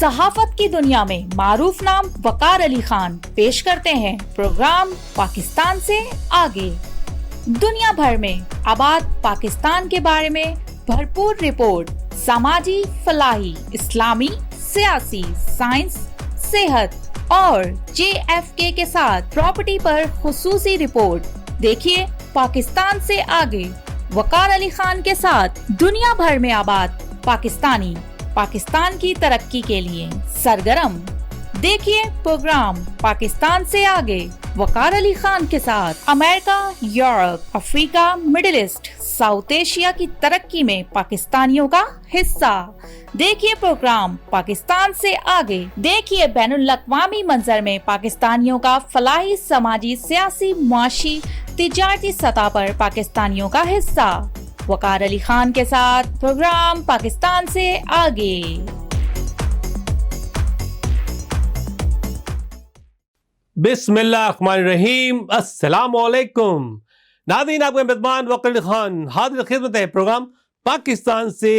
صحافت کی دنیا میں معروف نام وقار علی خان پیش کرتے ہیں پروگرام پاکستان سے آگے۔ دنیا بھر میں آباد پاکستان کے بارے میں بھرپور رپورٹ، سماجی، فلاحی، اسلامی، سیاسی، سائنس، صحت اور JFK کے ساتھ پراپرٹی پر خصوصی رپورٹ۔ دیکھیے پاکستان سے آگے وقار علی خان کے ساتھ دنیا بھر میں آباد پاکستانی پاکستان کی ترقی کے لیے سرگرم۔ دیکھیے پروگرام پاکستان سے آگے وقار علی خان کے ساتھ امریکہ، یورپ، افریقہ، مڈل ایسٹ، ساؤتھ ایشیا کی ترقی میں پاکستانیوں کا حصہ۔ دیکھیے پروگرام پاکستان سے آگے۔ دیکھیے بین الاقوامی منظر میں پاکستانیوں کا فلاحی، سماجی، سیاسی، معاشی، تجارتی سطح پر پاکستانیوں کا حصہ۔ وقار علی خان کے ساتھ پروگرام پاکستان سے آگے۔ بسم اللہ الرحمن الرحیم۔ السلام علیکم ناظرین، آپ کا میزبان وقار علی خان حاضر خدمت ہے پروگرام پاکستان سے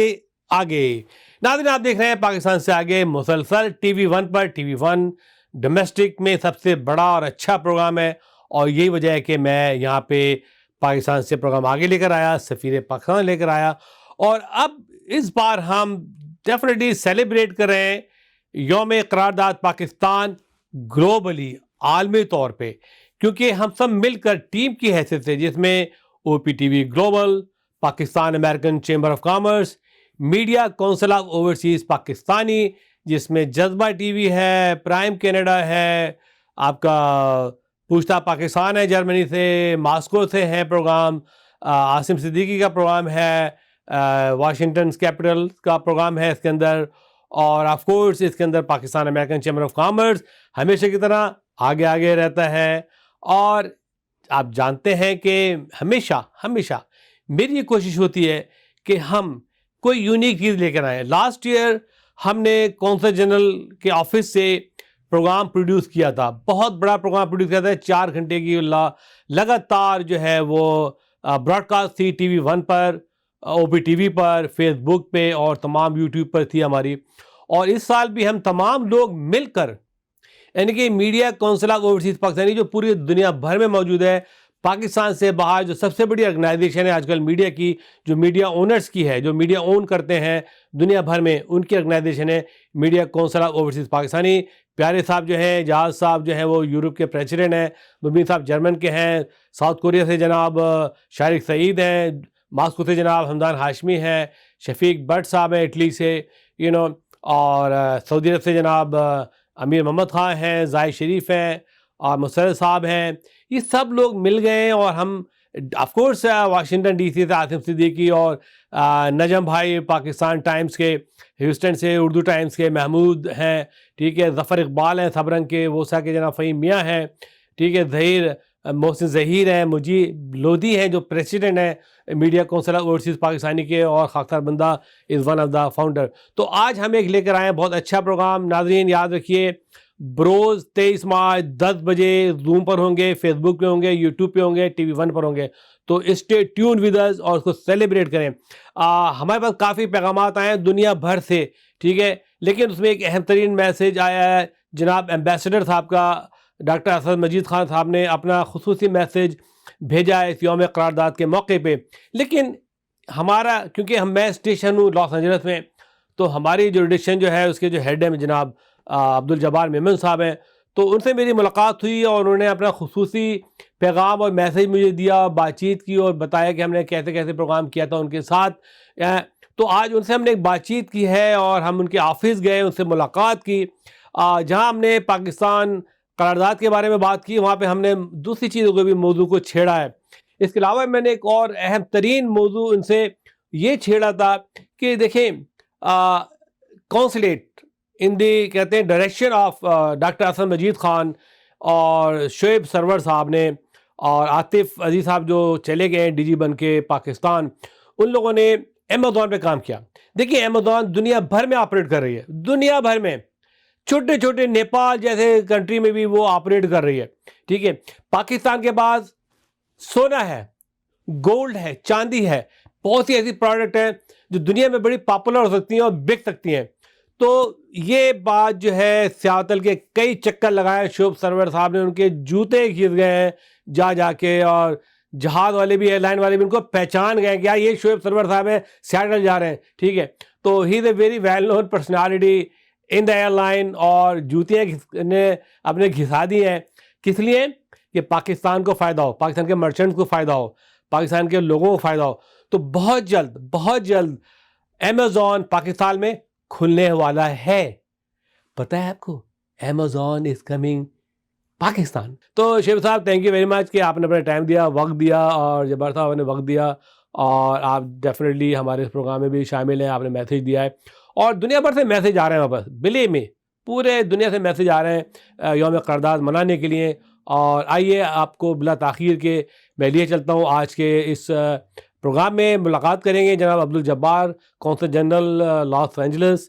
آگے۔ ناظرین، آپ دیکھ رہے ہیں پاکستان سے آگے مسلسل TV1 پر۔ TV1 ڈومیسٹک میں سب سے بڑا اور اچھا پروگرام ہے، اور یہی وجہ ہے کہ میں یہاں پہ پاکستان سے پروگرام آگے لے کر آیا، سفیر پاکستان لے کر آیا، اور اب اس بار ہم ڈیفینیٹلی سیلیبریٹ کر رہے ہیں یوم قرارداد پاکستان گلوبلی، عالمی طور پہ، کیونکہ ہم سب مل کر ٹیم کی حیثیت سے، جس میں OPTV global, Pakistan American Chamber of commerce, media council of overseas Pakistani, جس میں جذبہ TV ہے، پرائم کینیڈا ہے، آپ کا پوچھتا پاکستان ہے جرمنی سے، ماسکو سے ہے پروگرام، عاصم صدیقی کا پروگرام ہے، واشنگٹن کیپٹل کا پروگرام ہے اس کے اندر، اور آف کورس اس کے اندر Pakistan American Chamber of Commerce ہمیشہ کی طرح آگے آگے رہتا ہے۔ اور آپ جانتے ہیں کہ ہمیشہ میری یہ کوشش ہوتی ہے کہ ہم کوئی یونیک چیز لے کر آئیں۔ لاسٹ ایئر ہم نے کونسل جنرل کے آفس سے پروگرام پروڈیوس کیا تھا، بہت بڑا پروگرام پروڈیوس کیا تھا، 4 گھنٹے کی لگاتار جو ہے وہ براڈ کاسٹ تھی TV1 پر، OPTV پر، فیس بک پہ، اور تمام YouTube پر تھی ہماری۔ اور اس سال بھی ہم تمام لوگ مل کر، یعنی کہ media council of overseas Pakistani جو پوری دنیا بھر میں موجود ہے، پاکستان سے باہر جو سب سے بڑی آرگنائزیشن ہے آج کل میڈیا کی، جو میڈیا اونرز کی ہے، جو میڈیا اون کرتے ہیں دنیا بھر میں، ان کی آرگنائزیشن ہے media council of overseas Pakistani. پیارے صاحب جو ہیں، جہاز صاحب جو ہیں وہ یورپ کے پریزیڈنٹ ہیں، مبین صاحب جرمن کے ہیں، ساؤتھ کوریا سے جناب شارق سعید ہیں، ماسکو سے جناب حمدان ہاشمی ہیں، شفیق بٹ صاحب ہیں اٹلی سے، اور سعودی عرب سے جناب امیر محمد خان ہیں، زاہد شریف ہیں، اور مسرت صاحب ہیں۔ یہ سب لوگ مل گئے، اور ہم آف کورس واشنگٹن DC سے عاصم صدیقی، اور نجم بھائی پاکستان ٹائمز کے ہیوسٹن سے، اردو ٹائمز کے محمود ہیں، ٹھیک ہے، ظفر اقبال ہیں سبرنگ کے، ووسا کے جناب فہیم میاں ہیں، ٹھیک ہے، محسن ظہیر ہیں، مجیب لودھی ہیں جو پریسیڈنٹ ہیں media council of overseas Pakistani کے، اور خاکسار بندہ is one of the founder. تو آج ہم ایک لے کر آئے ہیں بہت اچھا پروگرام۔ ناظرین یاد رکھیے، بروز 23 مارچ 10 بجے زوم پر ہوں گے، فیس بک پہ ہوں گے، YouTube پہ ہوں گے، TV1 پر ہوں گے، تو اسٹے ٹیون ود اس اور اس کو سیلیبریٹ کریں۔ ہمارے پاس کافی پیغامات آئے ہیں دنیا بھر سے، ٹھیک ہے، لیکن اس میں ایک اہم ترین میسج آیا ہے جناب ایمبیسڈر صاحب کا، ڈاکٹر اسد مجید خان صاحب نے اپنا خصوصی میسج بھیجا ہے اس یوم قرارداد کے موقع پہ۔ لیکن ہمارا، کیونکہ میں اسٹیشن ہوں لاس اینجلس میں، تو ہماری جوریڈکشن جو ہے اس کے جو ہیڈ ہیں جناب عبدالجبار میمن صاحب ہیں، تو ان سے میری ملاقات ہوئی، اور انہوں نے اپنا خصوصی پیغام اور میسج مجھے دیا، بات چیت کی، اور بتایا کہ ہم نے کیسے کیسے پروگرام کیا تھا ان کے ساتھ۔ تو آج ان سے ہم نے ایک بات چیت کی ہے، اور ہم ان کے آفس گئے، ان سے ملاقات کی، جہاں ہم نے پاکستان قرارداد کے بارے میں بات کی، وہاں پہ ہم نے دوسری چیزوں کے بھی موضوع کو چھیڑا ہے۔ اس کے علاوہ میں نے ایک اور اہم ترین موضوع ان سے یہ چھیڑا تھا کہ دیکھیں، کونسلیٹ ان دی کہتے ہیں ڈائریکشن آف ڈاکٹر اسد مجید خان اور شعیب سرور صاحب نے، اور عاطف عزیز صاحب جو چلے گئے ہیں DG بن کے پاکستان، ان لوگوں نے امیزون پہ کام کیا۔ دیکھیے امیزون دنیا بھر میں آپریٹ کر رہی ہے، دنیا بھر میں، چھوٹے چھوٹے نیپال جیسے کنٹری میں بھی وہ آپریٹ کر رہی ہے، ٹھیک ہے۔ پاکستان کے پاس سونا ہے، گولڈ ہے، چاندی ہے، بہت سی ایسی پروڈکٹ ہیں جو دنیا میں بڑی پاپولر ہو سکتی ہیں اور بک سکتی ہیں۔ تو یہ بات جو ہے سیاتل کے کئی چکر لگائے شعیب سرور صاحب نے, ان کے جوتے کھینچ گئے ہیں جا کے, اور جہاز والے بھی ایئر لائن والے بھی ان کو پہچان گئے کہ یہ شعیب سرور صاحب ہیں, سیاٹل جا رہے ہیں. ٹھیک ہے, تو he is a very well known personality in the airline, اور جوتیاں نے اپنے گھسا دی ہیں. کس لیے؟ کہ پاکستان کو فائدہ ہو, پاکستان کے مرچنٹس کو فائدہ ہو, پاکستان کے لوگوں کو فائدہ ہو. تو بہت جلد امیزون پاکستان میں کھلنے والا ہے. پتہ ہے آپ کو, امیزون از کمنگ پاکستان. تو شیخ صاحب تھینک یو ویری مچ کہ آپ نے اپنا ٹائم دیا, وقت دیا, اور جبار صاحب نے وقت دیا, اور آپ ڈیفینیٹلی ہمارے اس پروگرام میں بھی شامل ہیں. آپ نے میسیج دیا ہے, اور دنیا بھر سے میسیج آ رہے ہیں واپس, بلیو می, پورے دنیا سے میسیج آ رہے ہیں یوم قرارداد منانے کے لیے. اور آئیے آپ کو بلا تاخیر کے میں لیے چلتا ہوں. آج کے اس پروگرام میں ملاقات کریں گے جناب عبدالجبار, قونصل جنرل لاس اینجلس.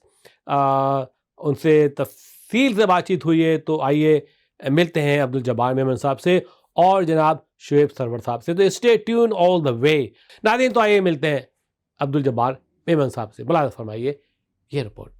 ان سے تفصیل سے بات چیت ہوئی ہے, تو آئیے ملتے ہیں عبدالجبار میمن صاحب سے اور جناب شعیب سرور صاحب سے. تو اسٹے ٹیون آل دا وے. ناظرین, تو آئیے ملتے ہیں عبدالجبار میمن صاحب سے. ملاحظہ فرمائیے یہ report.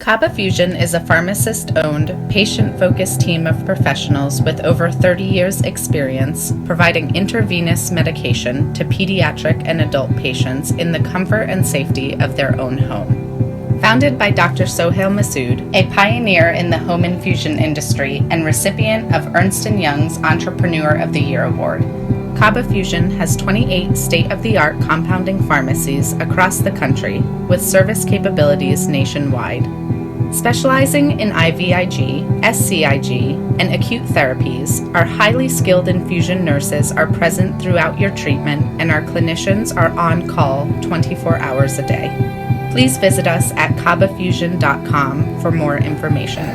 Kaba Fusion is a pharmacist-owned, patient-focused team of professionals with over 30 years' experience providing intravenous medication to pediatric and adult patients in the comfort and safety of their own home. Founded by Dr. Sohail Masood, a pioneer in the home infusion industry and recipient of Ernst & Young's Entrepreneur of the Year Award, Kaba Fusion has 28 state-of-the-art compounding pharmacies across the country with service capabilities nationwide. Specializing in IVIG, SCIG, and acute therapies, our highly skilled infusion nurses are present throughout your treatment, and our clinicians are on call 24 hours a day. Please visit us at kabafusion.com for more information.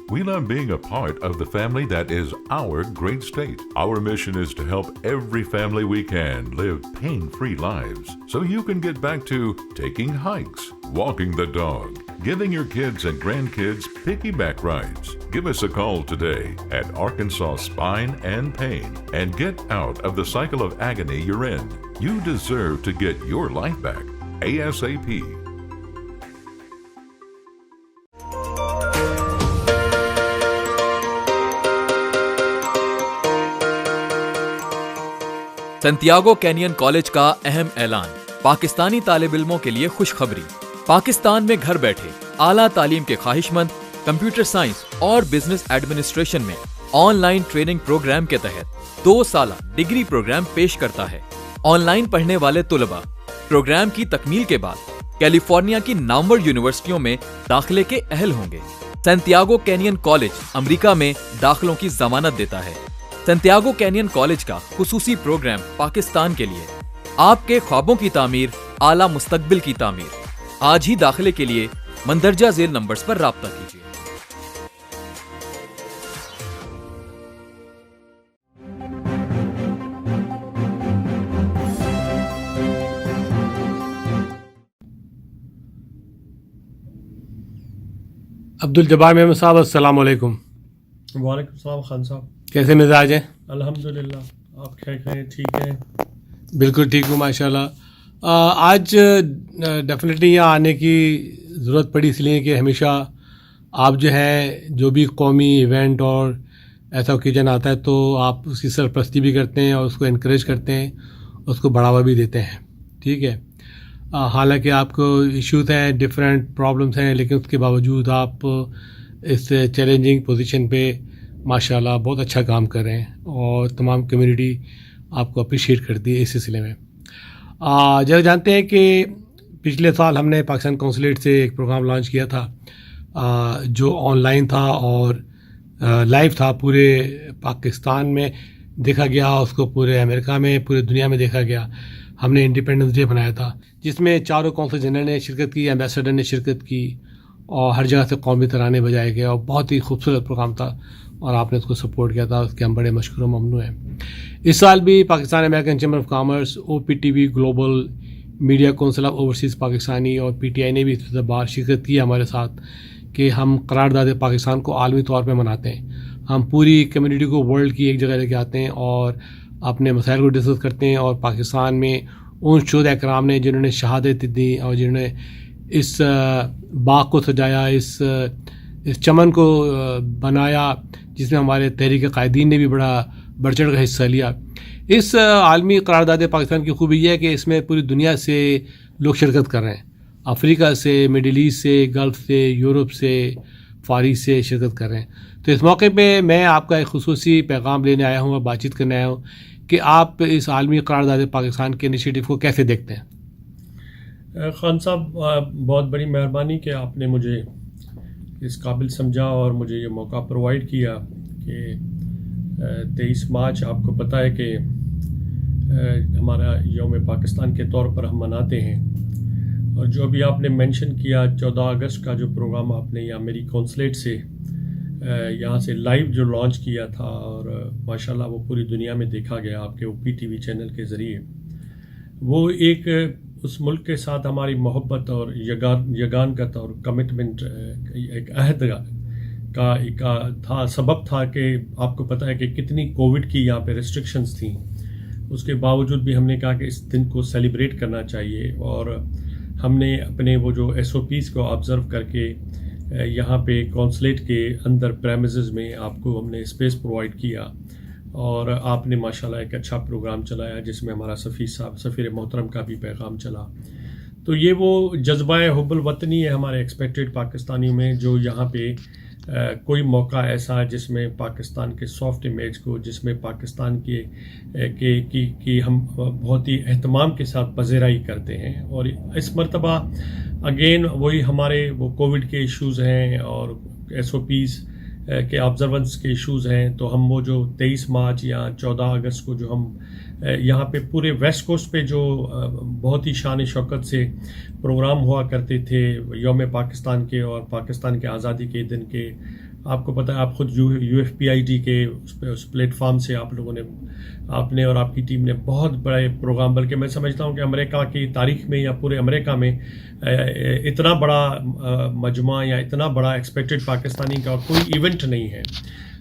We love being a part of the family that is our great state. Our mission is to help every family we can live pain-free lives so you can get back to taking hikes, walking the dog, giving your kids and grandkids piggyback rides. Give us a call today at Arkansas Spine and Pain and get out of the cycle of agony you're in. You deserve to get your life back ASAP. سنتیاگو canyon college کا اہم اعلان. پاکستانی طالب علموں کے لیے خوشخبری. پاکستان میں گھر بیٹھے اعلیٰ تعلیم کے خواہش مند کمپیوٹر سائنس اور بزنس ایڈمنسٹریشن میں آن لائن ٹریننگ پروگرام کے تحت 2 سالہ ڈگری پروگرام پیش کرتا ہے. آن لائن پڑھنے والے طلباء پروگرام کی تکمیل کے بعد کیلیفورنیا کی نامور یونیورسٹیوں میں داخلے کے اہل ہوں گے. سنتیاگو کینین کالج امریکہ میں داخلوں کی ضمانت دیتا ہے. سنتیاگو کینین کالج کا خصوصی پروگرام پاکستان کے لیے آپ کے خوابوں کی تعمیر، اعلیٰ مستقبل کی تعمیر. آج ہی داخلے کے لیے مندرجہ ذیل نمبرز پر رابطہ کیجیے. عبدالجبار میمن صاحب السلام علیکم. وعلیکم السلام خان صاحب. کیسے مزاج ہیں؟ الحمدللہ. آپ کیا ٹھیک ہیں؟ بالکل ٹھیک ہوں ماشاء اللہ. آج ڈیفینیٹلی یہاں آنے کی ضرورت پڑی اس لیے کہ ہمیشہ آپ جو ہے جو بھی قومی ایونٹ اور ایسا اوکیجن آتا ہے تو آپ اس کی سرپرستی بھی کرتے ہیں اور اس کو انکریج کرتے ہیں، اس کو بڑھاوا بھی دیتے ہیں. ٹھیک ہے، حالانکہ آپ کو ایشوز ہیں، ڈفرینٹ پرابلمس ہیں، لیکن اس کے باوجود آپ اس چیلنجنگ پوزیشن پہ ماشاء اللہ بہت اچھا کام کر رہے ہیں اور تمام کمیونٹی آپ کو اپریشیٹ کرتی ہے اس سلسلے میں. جیسے جانتے ہیں کہ پچھلے سال ہم نے پاکستان کونسلیٹ سے ایک پروگرام لانچ کیا تھا جو آن لائن تھا اور لائیو تھا. پورے پاکستان میں دیکھا گیا، اس کو پورے امریکہ میں، پورے دنیا میں دیکھا گیا. ہم نے انڈیپینڈنس ڈے بنایا تھا جس میں 4 کونسل جنرل نے شرکت کی، ایمبیسڈر نے شرکت کی اور ہر جگہ سے قومی ترانے بجائے گئے اور بہت ہی خوبصورت پروگرام تھا اور آپ نے اس کو سپورٹ کیا تھا، اس کے ہم بڑے مشکور و ممنون ہیں. اس سال بھی Pakistan American Chamber of commerce, OPTV global media council of overseas Pakistani اور PTI نے بھی اس بار شرکت کی ہمارے ساتھ کہ ہم قرارداد پاکستان کو عالمی طور پہ مناتے ہیں. ہم پوری کمیونٹی کو ورلڈ کی ایک جگہ لے کے آتے ہیں اور اپنے مسائل کو ڈسکس کرتے ہیں، اور پاکستان میں ان شہداء کرام نے جنہوں نے شہادت دی اور جنہوں نے اس باغ کو سجایا، اس چمن کو بنایا، جس میں ہمارے تحریک قائدین نے بھی بڑا بڑھ چڑھ کر حصہ لیا. اس عالمی قرارداد پاکستان کی خوبی یہ ہے کہ اس میں پوری دنیا سے لوگ شرکت کر رہے ہیں، افریقہ سے، مڈل ایسٹ سے، گلف سے، یورپ سے، فار سے شرکت کر رہے ہیں. تو اس موقع پہ میں آپ کا ایک خصوصی پیغام لینے آیا ہوں اور بات چیت کرنے آیا ہوں کہ آپ اس عالمی قرارداد پاکستان کے انیشیٹو کو کیسے دیکھتے ہیں؟ خان صاحب، بہت بڑی مہربانی کہ آپ نے مجھے اس قابل سمجھا اور مجھے یہ موقع پرووائڈ کیا کہ 23 مارچ آپ کو پتہ ہے کہ ہمارا یوم پاکستان کے طور پر ہم مناتے ہیں، اور جو ابھی آپ نے مینشن کیا 14 اگست کا جو پروگرام آپ نے یہاں میری کونسلیٹ سے یہاں سے لائیو جو لانچ کیا تھا، اور ماشاءاللہ وہ پوری دنیا میں دیکھا گیا آپ کے OPTV چینل کے ذریعے، وہ ایک اس ملک کے ساتھ ہماری محبت اور یگانگت اور کمٹمنٹ، ایک عہد کا ایک تھا، سبب تھا کہ آپ کو پتہ ہے کہ کتنی کووڈ کی یہاں پہ ریسٹرکشنز تھیں، اس کے باوجود بھی ہم نے کہا کہ اس دن کو سیلیبریٹ کرنا چاہیے، اور ہم نے اپنے وہ جو SOPs کو آبزرو کر کے یہاں پہ کونسلیٹ کے اندر پریمیزز میں آپ کو ہم نے اسپیس پرووائڈ کیا، اور آپ نے ماشاءاللہ ایک اچھا پروگرام چلایا جس میں ہمارا سفیر محترم کا بھی پیغام چلا. تو یہ وہ جذبہ حب الوطنی ہے ہمارے ایکسپیکٹڈ پاکستانیوں میں، جو یہاں پہ کوئی موقع ایسا ہے جس میں پاکستان کے سافٹ امیج کو، جس میں پاکستان کی ہم بہت ہی اہتمام کے ساتھ پذیرائی کرتے ہیں. اور اس مرتبہ اگین وہی ہمارے وہ کووڈ کے ایشوز ہیں اور SOPs کے آبزرونس کے ایشوز ہیں، تو ہم وہ جو 23 مارچ یا 14 اگست کو جو ہم یہاں پہ پورے ویسٹ کوسٹ پہ جو بہت ہی شان شوکت سے پروگرام ہوا کرتے تھے یوم پاکستان کے اور پاکستان کے آزادی کے دن کے، آپ کو پتہ ہے، آپ خود UFPID کے اس پلیٹ فارم سے آپ نے اور آپ کی ٹیم نے بہت بڑے پروگرام، بلکہ میں سمجھتا ہوں کہ امریکہ کی تاریخ میں یا پورے امریکہ میں اتنا بڑا مجمع یا اتنا بڑا ایکسپیکٹڈ پاکستانی کا کوئی ایونٹ نہیں ہے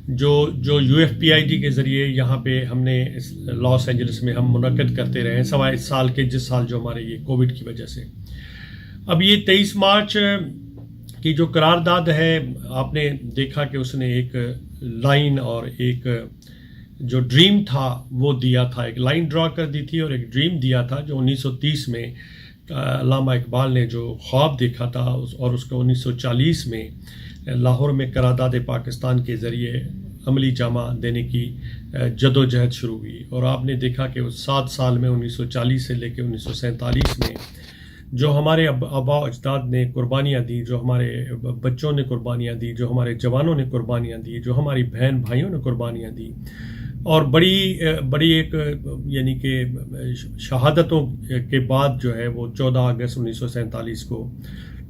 جو UFPID کے ذریعے یہاں پہ ہم نے لاس اینجلس میں ہم منعقد کرتے رہے ہیں، سوائے اس سال کے جس سال جو ہمارے یہ کووڈ کی وجہ سے. اب یہ 23 مارچ کی جو قرارداد ہے، آپ نے دیکھا کہ اس نے ایک لائن اور ایک جو ڈریم تھا وہ دیا تھا، ایک لائن ڈرا کر دی تھی اور ایک ڈریم دیا تھا جو 1930 میں علامہ اقبال نے جو خواب دیکھا تھا، اور اس کو 1940 میں لاہور میں قرارداد پاکستان کے ذریعے عملی جامہ دینے کی جد و جہد شروع ہوئی. اور آپ نے دیکھا کہ اس 7 سال میں 1940 سے لے کے 1947 میں جو ہمارے آباء و اجداد نے قربانیاں دی، جو ہمارے بچوں نے قربانیاں دی، جو ہمارے جوانوں نے قربانیاں دی، جو ہماری بہن بھائیوں نے قربانیاں دی، اور بڑی ایک یعنی کہ شہادتوں کے بعد جو ہے وہ 14 اگست 1947 کو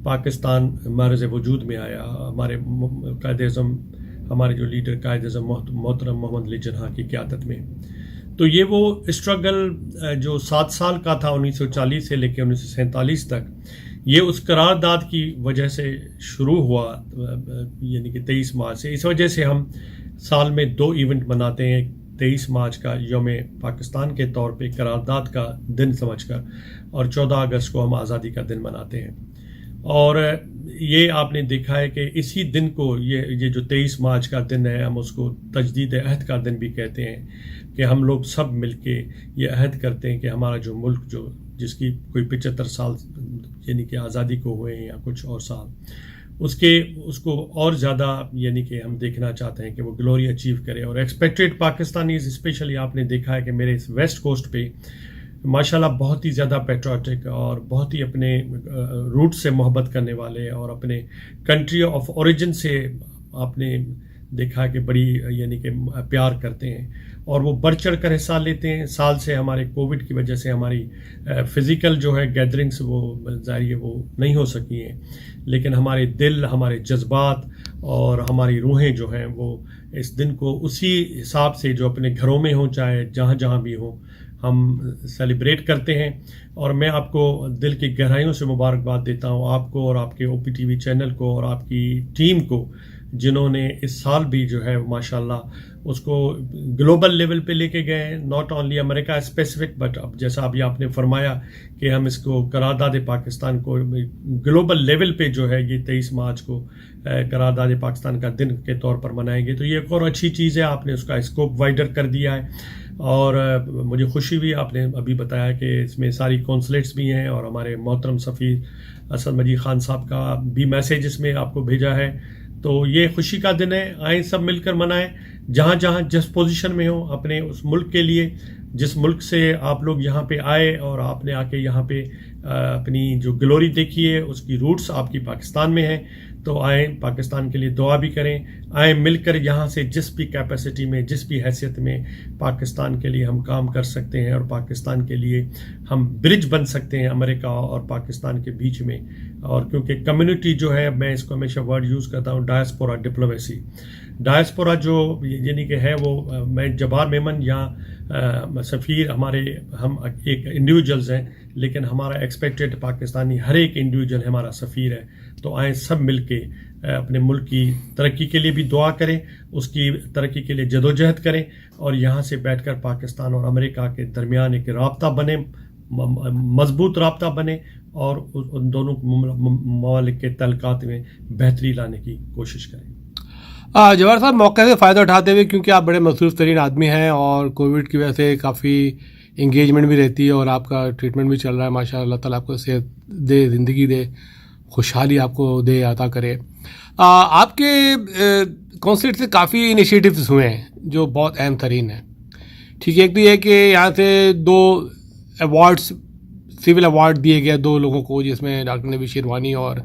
پاکستان معرض وجود میں آیا. ہمارے قائد اعظم، ہمارے جو لیڈر قائد اعظم محترم محمد علی جناح کی قیادت میں. تو یہ وہ اسٹرگل جو 7 سال کا تھا 1940 سے لے کے 1947 تک، یہ اس قرارداد کی وجہ سے شروع ہوا، یعنی کہ 23 مارچ سے. اس وجہ سے ہم سال میں 2 ایونٹ مناتے ہیں، 23 مارچ کا یوم پاکستان کے طور پہ قرارداد کا دن سمجھ کر، اور 14 اگست کو ہم آزادی کا دن مناتے ہیں. اور یہ آپ نے دیکھا ہے کہ اسی دن کو یہ جو 23 مارچ کا دن ہے، ہم اس کو تجدید عہد کا دن بھی کہتے ہیں، کہ ہم لوگ سب مل کے یہ عہد کرتے ہیں کہ ہمارا جو ملک جس کی کوئی 75 سال یعنی کہ آزادی کو ہوئے ہیں یا کچھ اور سال، اس کو اور زیادہ یعنی کہ ہم دیکھنا چاہتے ہیں کہ وہ گلوری اچیو کرے. اور ایکسپیکٹڈ پاکستانیز اسپیشلی آپ نے دیکھا ہے کہ میرے اس ویسٹ کوسٹ پہ ماشاءاللہ بہت ہی زیادہ پیٹریوٹک اور بہت ہی اپنے روٹ سے محبت کرنے والے اور اپنے کنٹری آف اوریجن سے اپنے دیکھا کہ بڑی یعنی کہ پیار کرتے ہیں اور وہ بڑھ چڑھ کر حصہ لیتے ہیں. سال سے ہمارے کووڈ کی وجہ سے ہماری فزیکل جو ہے گیدرنگس وہ ظاہر ہے وہ نہیں ہو سکی ہیں, لیکن ہمارے دل, ہمارے جذبات اور ہماری روحیں جو ہیں وہ اس دن کو اسی حساب سے جو اپنے گھروں میں ہوں چاہے جہاں جہاں بھی ہوں ہم سیلیبریٹ کرتے ہیں. اور میں آپ کو دل کی گہرائیوں سے مبارکباد دیتا ہوں, آپ کو اور آپ کے او پی ٹی وی چینل کو اور آپ کی ٹیم کو, جنہوں نے اس سال بھی جو ہے ماشاءاللہ اس کو گلوبل لیول پہ لے کے گئے, not only America specific, but اب جیسا ابھی آپ نے فرمایا کہ ہم اس کو قرارداد پاکستان کو گلوبل لیول پہ جو ہے یہ 23 مارچ کو قرارداد پاکستان کا دن کے طور پر منائیں گے. تو یہ ایک اور اچھی چیز ہے, آپ نے اس کا اسکوپ وائڈر کر دیا ہے اور مجھے خوشی بھی, آپ نے ابھی بتایا کہ اس میں ساری کونسلیٹس بھی ہیں اور ہمارے محترم سفیر اسد مجید خان صاحب کا بھی میسیج اس میں آپ کو بھیجا ہے. تو یہ خوشی کا دن ہے, آئیں سب مل کر منائیں, جہاں جہاں جس پوزیشن میں ہوں اپنے اس ملک کے لیے, جس ملک سے آپ لوگ یہاں پہ آئے اور آپ نے آ کے یہاں پہ اپنی جو گلوری دیکھی ہے اس کی روٹس آپ کی پاکستان میں ہیں. تو آئیں پاکستان کے لیے دعا بھی کریں, آئیں مل کر یہاں سے جس بھی کیپیسٹی میں, جس بھی حیثیت میں پاکستان کے لیے ہم کام کر سکتے ہیں اور پاکستان کے لیے ہم برج بن سکتے ہیں امریکہ اور پاکستان کے بیچ میں. اور کیونکہ کمیونٹی جو ہے, میں اس کو ہمیشہ ورڈ یوز کرتا ہوں, ڈائسپورا ڈپلومیسی. ڈائسپورا جو یعنی کہ ہے وہ, میں جبار میمن یہاں سفیر, ہمارے ہم ایک انڈیویجولز ہیں لیکن ہمارا ایکسپیکٹڈ پاکستانی ہر ایک انڈیویجول ہمارا سفیر ہے. تو آئیں سب مل کے اپنے ملک کی ترقی کے لیے بھی دعا کریں, اس کی ترقی کے لیے جدوجہد کریں اور یہاں سے بیٹھ کر پاکستان اور امریکہ کے درمیان ایک رابطہ بنے, مضبوط رابطہ بنے اور ان دونوں ممالک کے تعلقات میں بہتری لانے کی کوشش کریں. جواہر صاحب, موقع سے فائدہ اٹھاتے ہوئے, کیونکہ آپ بڑے مصروف ترین آدمی ہیں اور کووڈ کی وجہ سے کافی انگیجمنٹ بھی رہتی ہے اور آپ کا ٹریٹمنٹ بھی چل رہا ہے, ماشاء اللہ تعالیٰ آپ کو صحت دے, زندگی دے, خوشحالی آپ کو دے, عطا کرے. آپ کے کونسلیٹ سے کافی انیشیٹوز ہوئے ہیں جو بہت اہم ترین ہیں, ٹھیک ہے. ایک تو یہ کہ یہاں سے 2 ایوارڈس, سول ایوارڈ دیے گئے 2 لوگوں کو, جس میں ڈاکٹر نبی شیروانی اور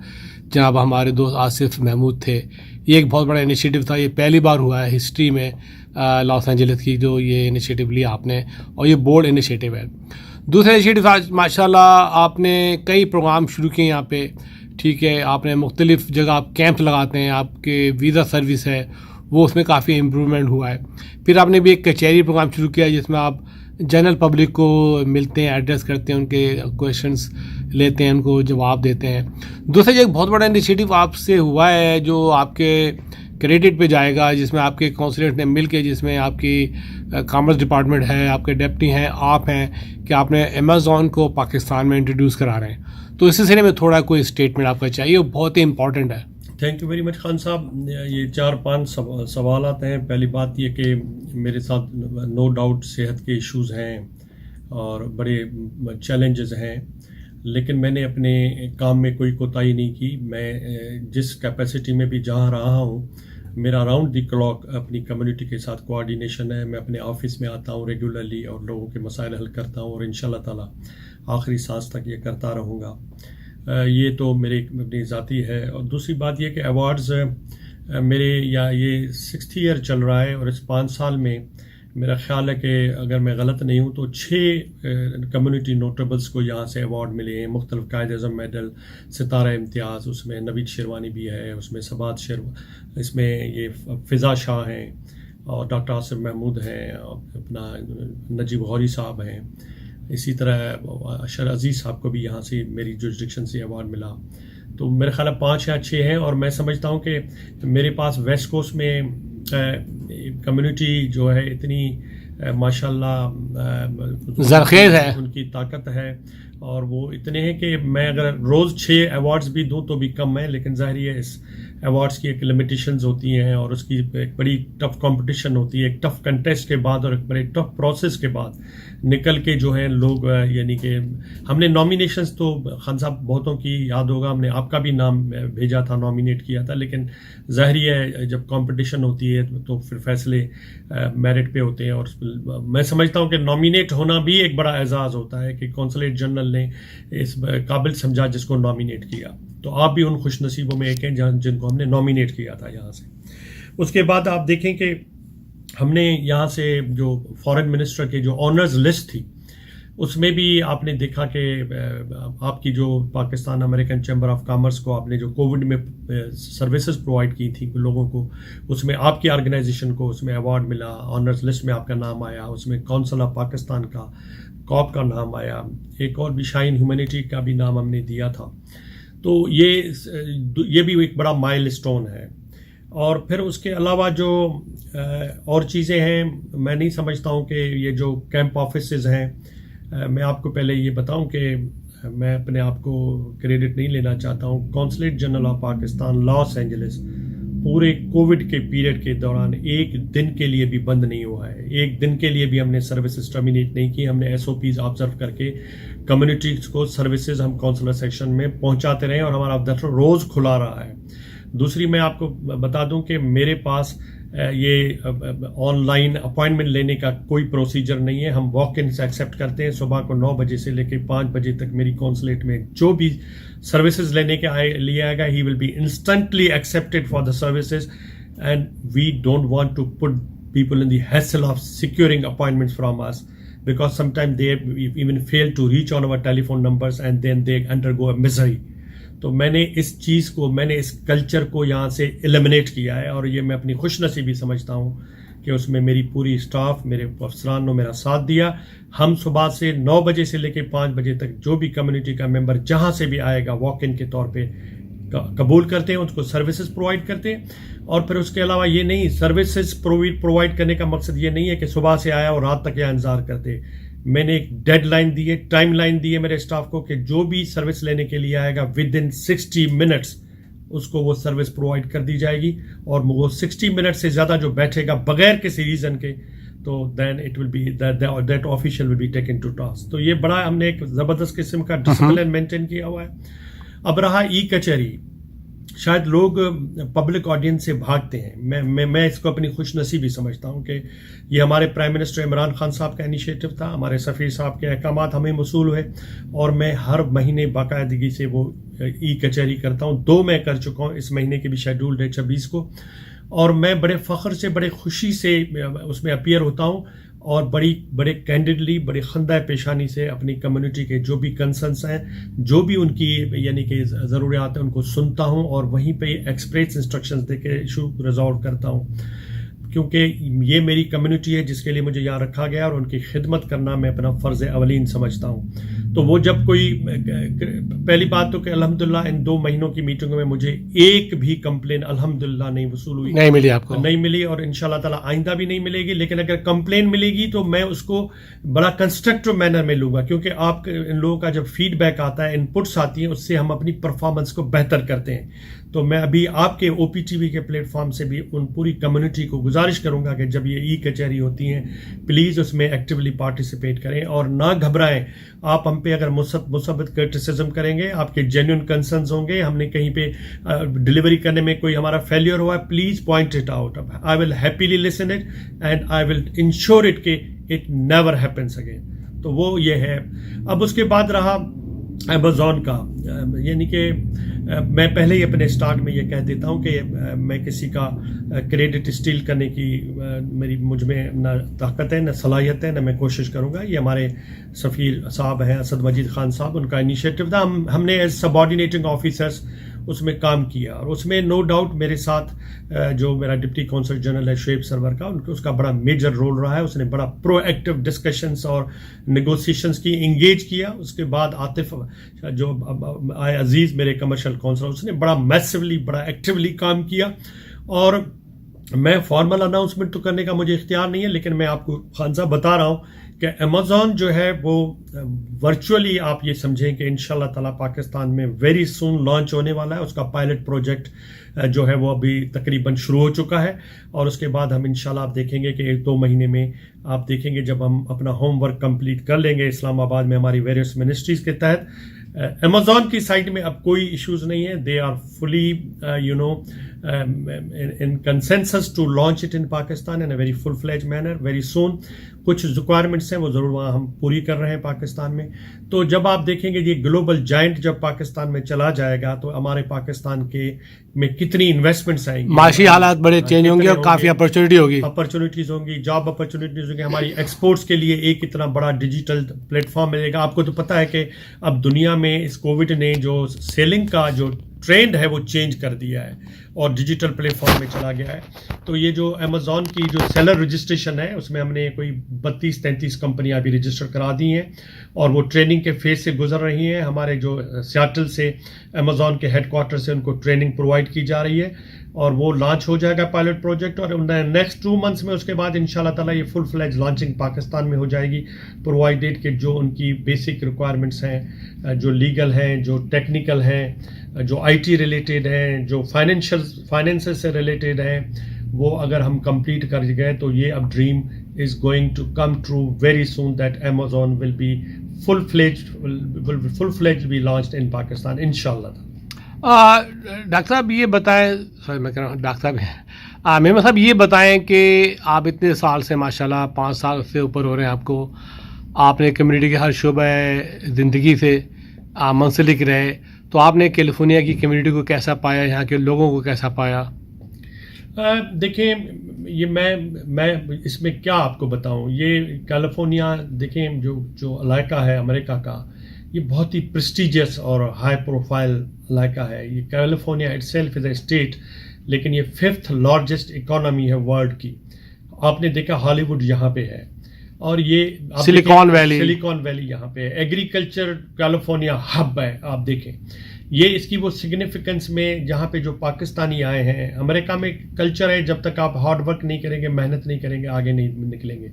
جناب ہمارے دوست آصف محمود تھے. یہ ایک بہت بڑا انیشیٹو تھا, یہ پہلی بار ہوا ہے ہسٹری میں لاس اینجلس کی جو یہ انیشیٹو لیا آپ نے, اور یہ بورڈ انیشیٹو ہے. دوسرا انیشیٹو آج ماشاء اللہ آپ نے کئی پروگرام شروع کیے یہاں پہ, ٹھیک ہے. آپ نے مختلف جگہ آپ کیمپ لگاتے ہیں, آپ کے ویزا سروس ہے وہ, اس میں کافی امپرومنٹ ہوا ہے. پھر آپ نے بھی ایک کچہری پروگرام شروع کیا جس میں آپ جنرل پبلک کو ملتے ہیں, ایڈریس کرتے ہیں, ان کے کویشچنس لیتے ہیں, ان کو جواب دیتے ہیں. دوسرا ایک بہت بڑا انیشیٹو آپ سے ہوا ہے جو آپ کے کریڈٹ پہ جائے گا, جس میں آپ کے کونسلیٹ نے مل کے, جس میں آپ کی کامرس ڈپارٹمنٹ ہے, آپ کے ڈپٹی ہیں, آپ ہیں, کہ آپ نے امیزون کو پاکستان میں انٹروڈیوس کرا رہے ہیں. تو اس سلسلے میں تھوڑا کوئی اسٹیٹمنٹ آپ کا چاہیے, وہ بہت ہی امپورٹنٹ ہے. Thank you very much Khan صاحب. یہ 4-5 سوالات ہیں. پہلی بات یہ کہ میرے ساتھ نو ڈاؤٹ صحت کے ایشوز ہیں اور بڑے چیلنجز ہیں, لیکن میں نے اپنے کام میں کوئی کوتاہی نہیں کی. میں جس کیپیسٹی میں بھی جہاں رہا ہوں, میرا راؤنڈ دی کلاک اپنی کمیونٹی کے ساتھ کوآرڈینیشن ہے. میں اپنے آفس میں آتا ہوں ریگولرلی اور لوگوں کے مسائل حل کرتا ہوں, اور انشاءاللہ تعالیٰ آخری سانس تک یہ کرتا رہوں گا. یہ تو میرے اپنی ذاتی ہے. اور دوسری بات یہ کہ ایوارڈز میرے یہ 6th ایئر چل رہا ہے, اور اس 5 سال میں میرا خیال ہے کہ اگر میں غلط نہیں ہوں تو 6 کمیونٹی نوٹیبلز کو یہاں سے ایوارڈ ملے ہیں, مختلف قائد اعظم میڈل, ستارہ امتیاز, اس میں نوید شیروانی بھی ہے, اس میں سبات اس میں یہ فضا شاہ ہیں, اور ڈاکٹر آصف محمود ہیں, اپنا نجیب غوری صاحب ہیں. اسی طرح اشر عزیز صاحب کو بھی یہاں سے میری جورسڈکشن سے ایوارڈ ملا. تو میرے خیال 5 یا 6 ہیں, اور میں سمجھتا ہوں کہ میرے پاس ویسٹ کوسٹ میں کمیونٹی جو ہے اتنی ماشاءاللہ زرخیز ہے, ان کی طاقت ہے, اور وہ اتنے ہیں کہ میں اگر روز 6 ایوارڈز بھی دوں تو بھی کم ہے. لیکن ظاہر ہے اس ایوارڈز کی ایک لمیٹیشنز ہوتی ہیں, اور اس کی ایک بڑی ٹف کمپٹیشن ہوتی ہے, ایک ٹف کنٹیسٹ کے بعد اور ایک بڑے ٹف پروسیس کے بعد نکل کے جو ہے لوگ, یعنی کہ ہم نے نامینیشنز تو خان صاحب بہتوں کی یاد ہوگا, ہم نے آپ کا بھی نام بھیجا تھا, نامینیٹ کیا تھا, لیکن ظاہری ہے جب کمپٹیشن ہوتی ہے تو پھر فیصلے میرٹ پہ ہوتے ہیں. اور میں سمجھتا ہوں کہ نامینیٹ ہونا بھی ایک بڑا اعزاز ہوتا ہے کہ کونسلیٹ جنرل نے اس قابل سمجھا جس کو نامینیٹ کیا. تو آپ بھی ان خوش نصیبوں میں ایک ہیں جن کو ہم نے نامینیٹ کیا تھا یہاں سے. اس کے بعد آپ دیکھیں کہ ہم نے یہاں سے جو فارن منسٹر کے جو آنرز لسٹ تھی اس میں بھی آپ نے دیکھا کہ آپ کی جو Pakistan American Chamber of commerce کو آپ نے جو کووڈ میں سروسز پرووائڈ کی تھی لوگوں کو، اس میں آپ کی آرگنائزیشن کو اس میں ایوارڈ ملا، آنرز لسٹ میں آپ کا نام آیا، اس میں کونسل آف پاکستان کا کاپ کا نام آیا، ایک اور بھی شائن ہیومینٹی کا بھی نام ہم نے دیا تھا. تو یہ بھی ایک بڑا مائل سٹون ہے. اور پھر اس کے علاوہ جو اور چیزیں ہیں، میں نہیں سمجھتا ہوں کہ یہ جو کیمپ آفیسز ہیں، میں آپ کو پہلے یہ بتاؤں کہ میں اپنے آپ کو کریڈٹ نہیں لینا چاہتا ہوں. Consulate general of Pakistan Los Angeles پورے کووڈ کے پیریڈ کے دوران ایک دن کے لیے بھی بند نہیں ہوا ہے. ایک دن کے لیے بھی ہم نے سروسز ٹرمینیٹ نہیں کی. ہم نے SOPs آبزرو کر کے کمیونٹیز کو سروسز ہم کونسلر سیکشن میں پہنچاتے رہے اور ہمارا دفتر روز کھلا رہا ہے. دوسری میں آپ کو بتا دوں کہ میرے پاس یہ آن لائن اپوائنٹمنٹ لینے کا کوئی پروسیجر نہیں ہے. ہم واک انس ایکسیپٹ کرتے ہیں. صبح کو 9 بجے سے لے کے 5 بجے تک میری کونسلیٹ میں جو بھی سروسز لینے کے لیے آئے گا ہی will be instantly accepted for the services. And we don't want to put people in the hassle of securing appointments from us because sometimes they even fail to reach on our telephone numbers and then they undergo a misery. تو میں نے اس چیز کو، میں نے اس culture کو یہاں سے ایلیمنیٹ کیا ہے اور یہ میں اپنی خوش نصیبی سمجھتا ہوں کہ اس میں میری پوری اسٹاف، میرے افسران نے میرا ساتھ دیا. ہم صبح سے 9 بجے سے لے کے 5 بجے تک جو بھی کمیونٹی کا ممبر جہاں سے بھی آئے گا واک ان کے طور پہ قبول کرتے ہیں، اس کو سروسز پرووائڈ کرتے ہیں. اور پھر اس کے علاوہ یہ نہیں، سروسز پرووائڈ کرنے کا مقصد یہ نہیں ہے کہ صبح سے آیا اور رات تک یہاں انتظار کرتے. میں نے ایک ڈیڈ لائن دی ہے، ٹائم لائن دی ہے میرے اسٹاف کو کہ جو بھی سروس لینے کے لیے آئے گا ود ان 60 منٹس اس کو وہ سروس پرووائڈ کر دی جائے گی. اور وہ 60 منٹ سے زیادہ جو بیٹھے گا بغیر کسی ریزن کے تو then it will be that official will be taken to task. تو یہ بڑا ہم نے ایک زبردست قسم کا ڈسپلن مینٹین کیا ہوا ہے. اب رہا ای کچہری، شاید لوگ پبلک آڈینس سے بھاگتے ہیں. میں اس کو اپنی خوش نصیبی سمجھتا ہوں کہ یہ ہمارے پرائم منسٹر عمران خان صاحب کا انیشیٹو تھا. ہمارے سفیر صاحب کے احکامات ہمیں موصول ہوئے اور میں ہر مہینے باقاعدگی سے وہ ای کچہری کرتا ہوں. 2 میں کر چکا ہوں، اس مہینے کی بھی شیڈول ہے 26 کو. اور میں بڑے فخر سے، بڑے خوشی سے اس میں اپیئر ہوتا ہوں اور بڑے کینڈیڈلی، بڑے خندہ پیشانی سے اپنی کمیونٹی کے جو بھی کنسرنس ہیں، جو بھی ان کی یعنی کہ ضروریات ہیں، ان کو سنتا ہوں اور وہیں پہ ایکسپریس انسٹرکشنز دے کے ایشو ریزالو کرتا ہوں. کیونکہ یہ میری کمیونٹی ہے جس کے لیے مجھے یہاں رکھا گیا اور ان کی خدمت کرنا میں اپنا فرض اولین سمجھتا ہوں. تو وہ جب کوئی پہلی بات تو کہ الحمدللہ ان 2 مہینوں کی میٹنگوں میں مجھے ایک بھی کمپلین الحمدللہ نہیں وصول ہوئی، نہیں ملی آپ کو، نہیں ملی اور انشاءاللہ تعالیٰ آئندہ بھی نہیں ملے گی. لیکن اگر کمپلین ملے گی تو میں اس کو بڑا کنسٹرکٹیو مینر میں لوں گا، کیونکہ آپ ان لوگوں کا جب فیڈ بیک آتا ہے، ان پٹس آتی ہیں، اس سے ہم اپنی پرفارمنس کو بہتر کرتے ہیں. تو میں ابھی آپ کے OPTV کے پلیٹ فارم سے بھی ان پوری کمیونٹی کو گزارش کروں گا کہ جب یہ ای کچہری ہوتی ہیں پلیز اس میں ایکٹیولی پارٹیسپیٹ کریں اور نہ گھبرائیں. آپ ہم پہ اگر مثبت کرٹیسزم کریں گے، آپ کے جینوئن کنسرنز ہوں گے، ہم نے کہیں پہ ڈلیوری کرنے میں کوئی ہمارا فیلیئر ہوا ہے، please point it out. I will happily listen it and I will ensure it کہ اٹ نیور ہیپنس اگین. تو وہ یہ ہے. اب اس کے بعد رہا امیزون کا، یعنی کہ میں پہلے ہی اپنے اسٹارٹ میں یہ کہہ دیتا ہوں کہ میں کسی کا کریڈٹ اسٹیل کرنے کی مجھ میں نہ طاقت ہے، نہ صلاحیت ہے، نہ میں کوشش کروں گا. یہ ہمارے سفیر صاحب ہیں اسد مجید خان صاحب، ان کا انیشیٹو تھا. ہم نے ایز سب آرڈینیٹنگ آفیسرس اس میں کام کیا اور اس میں نو ڈاؤٹ میرے ساتھ جو میرا ڈپٹی کونسل جنرل ہے شعیب سرور کا، اس کا بڑا میجر رول رہا ہے. اس نے بڑا پرو ایکٹیو ڈسکشنس اور نیگوسیشنس کی انگیج کیا. اس کے بعد عاطف جو آئے عزیز میرے کمرشل کونسل، اس نے بڑا میسولی، بڑا ایکٹیولی کام کیا. اور میں فارمل اناؤنسمنٹ تو کرنے کا مجھے اختیار نہیں ہے، لیکن میں آپ کو خان صاحب بتا رہا ہوں کہ امیزون جو ہے وہ ورچولی آپ یہ سمجھیں کہ انشاءاللہ تعالیٰ پاکستان میں ویری سون لانچ ہونے والا ہے. اس کا پائلٹ پروجیکٹ جو ہے وہ ابھی تقریباً شروع ہو چکا ہے اور اس کے بعد ہم انشاءاللہ آپ دیکھیں گے کہ 1-2 مہینے میں آپ دیکھیں گے جب ہم اپنا ہوم ورک کمپلیٹ کر لیں گے اسلام آباد میں ہماری ویریس منسٹریز کے تحت. امیزون کی سائٹ میں اب کوئی ایشوز نہیں ہے. They are fully in consensus to launch it in Pakistan in a very full-fledged manner very soon. کچھ ریکوائرمنٹس ہیں وہ ضرور وہاں ہم پوری کر رہے ہیں پاکستان میں. تو جب آپ دیکھیں گے یہ گلوبل جائنٹ جب پاکستان میں چلا جائے گا تو ہمارے پاکستان کے میں کتنی انویسٹمنٹس آئیں گی, معاشی حالات بڑے چینج ہوں گے اور کافی اپرچونیٹیز ہوں گی, جاب اپرچونیٹیز ہوں گی, ہماری ایکسپورٹس کے لیے ایک اتنا بڑا ڈیجیٹل پلیٹ فارم ملے گا. آپ کو تو پتہ ہے کہ اب دنیا میں اس کووڈ نے جو سیلنگ کا جو ٹرینڈ ہے وہ چینج کر دیا ہے اور ڈیجیٹل پلیٹ فارم میں چلا گیا ہے. تو یہ جو امیزون کی جو سیلر رجسٹریشن ہے اس میں ہم نے کوئی 32-33 کمپنیاں ابھی رجسٹر کرا دی ہیں اور وہ ٹریننگ کے فیز سے گزر رہی ہیں. ہمارے جو سیاٹل سے امیزون کے ہیڈ کوارٹر سے ان کو ٹریننگ پرووائڈ کی جا رہی ہے اور وہ لانچ ہو جائے گا پائلٹ پروجیکٹ, اور نیکسٹ 2 منتھس میں اس کے بعد انشاءاللہ تعالیٰ یہ فل فلیج لانچنگ پاکستان میں ہو جائے گی, پرووائڈیڈ کہ جو ان کی بیسک ریکوائرمنٹس ہیں, جو لیگل ہیں, جو ٹیکنیکل ہیں, جو آئی ٹی ریلیٹڈ ہیں, جو فائنینس سے ریلیٹڈ ہیں, وہ اگر ہم کمپلیٹ کر گئے تو یہ اب dream is going to come true very soon that Amazon will be full fledge be launched in Pakistan انشاءاللہ. ڈاکٹر صاحب یہ بتائیں, سوری میں کہہ رہا ہوں ڈاکٹر صاحب, میمن صاحب یہ بتائیں کہ آپ اتنے سال سے ماشاءاللہ 5 سال سے اوپر ہو رہے ہیں آپ کو, آپ نے کمیونٹی کے ہر شعبہ زندگی سے منسلک رہے, تو آپ نے کیلیفورنیا کی کمیونٹی کو کیسا پایا, یہاں کے لوگوں کو کیسا پایا؟ دیکھیں یہ میں اس میں کیا آپ کو بتاؤں, یہ کیلیفورنیا دیکھیں جو علاقہ ہے امریکہ کا, یہ بہت ہی پریسٹیجیس اور ہائی پروفائل علاقہ ہے. یہ California it self is a state, لیکن یہ 5th لارجسٹ اکانومی ہے ورلڈ کی. آپ نے دیکھا ہالی ووڈ یہاں پہ ہے اور یہ سلیکان ویلی یہاں پہ ہے, ایگریکلچر کیلیفورنیا ہب ہے. آپ دیکھیں یہ اس کی وہ سگنیفیکنس میں جہاں پہ جو پاکستانی آئے ہیں, امریکہ میں کلچر ہے جب تک آپ ہارڈ ورک نہیں کریں گے, محنت نہیں کریں گے, آگے نہیں نکلیں گے.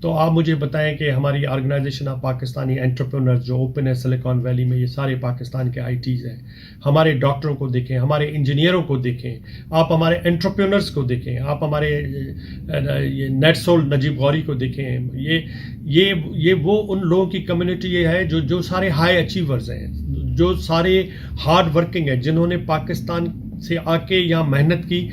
تو آپ مجھے بتائیں کہ ہماری آرگنائزیشن آف پاکستانی انٹرپرینرز جو اوپن ہے سلیکان ویلی میں, یہ سارے پاکستان کے آئی ٹیز ہیں. ہمارے ڈاکٹروں کو دیکھیں, ہمارے انجینئروں کو دیکھیں, آپ ہمارے انٹرپرینرز کو دیکھیں, آپ ہمارے یہ نیٹ سول نجیب غوری کو دیکھیں. یہ وہ ان لوگوں کی کمیونٹی یہ ہے جو سارے ہائی اچیورز ہیں, جو سارے ہارڈ ورکنگ ہیں, جنہوں نے پاکستان سے آ کے یہاں محنت کی,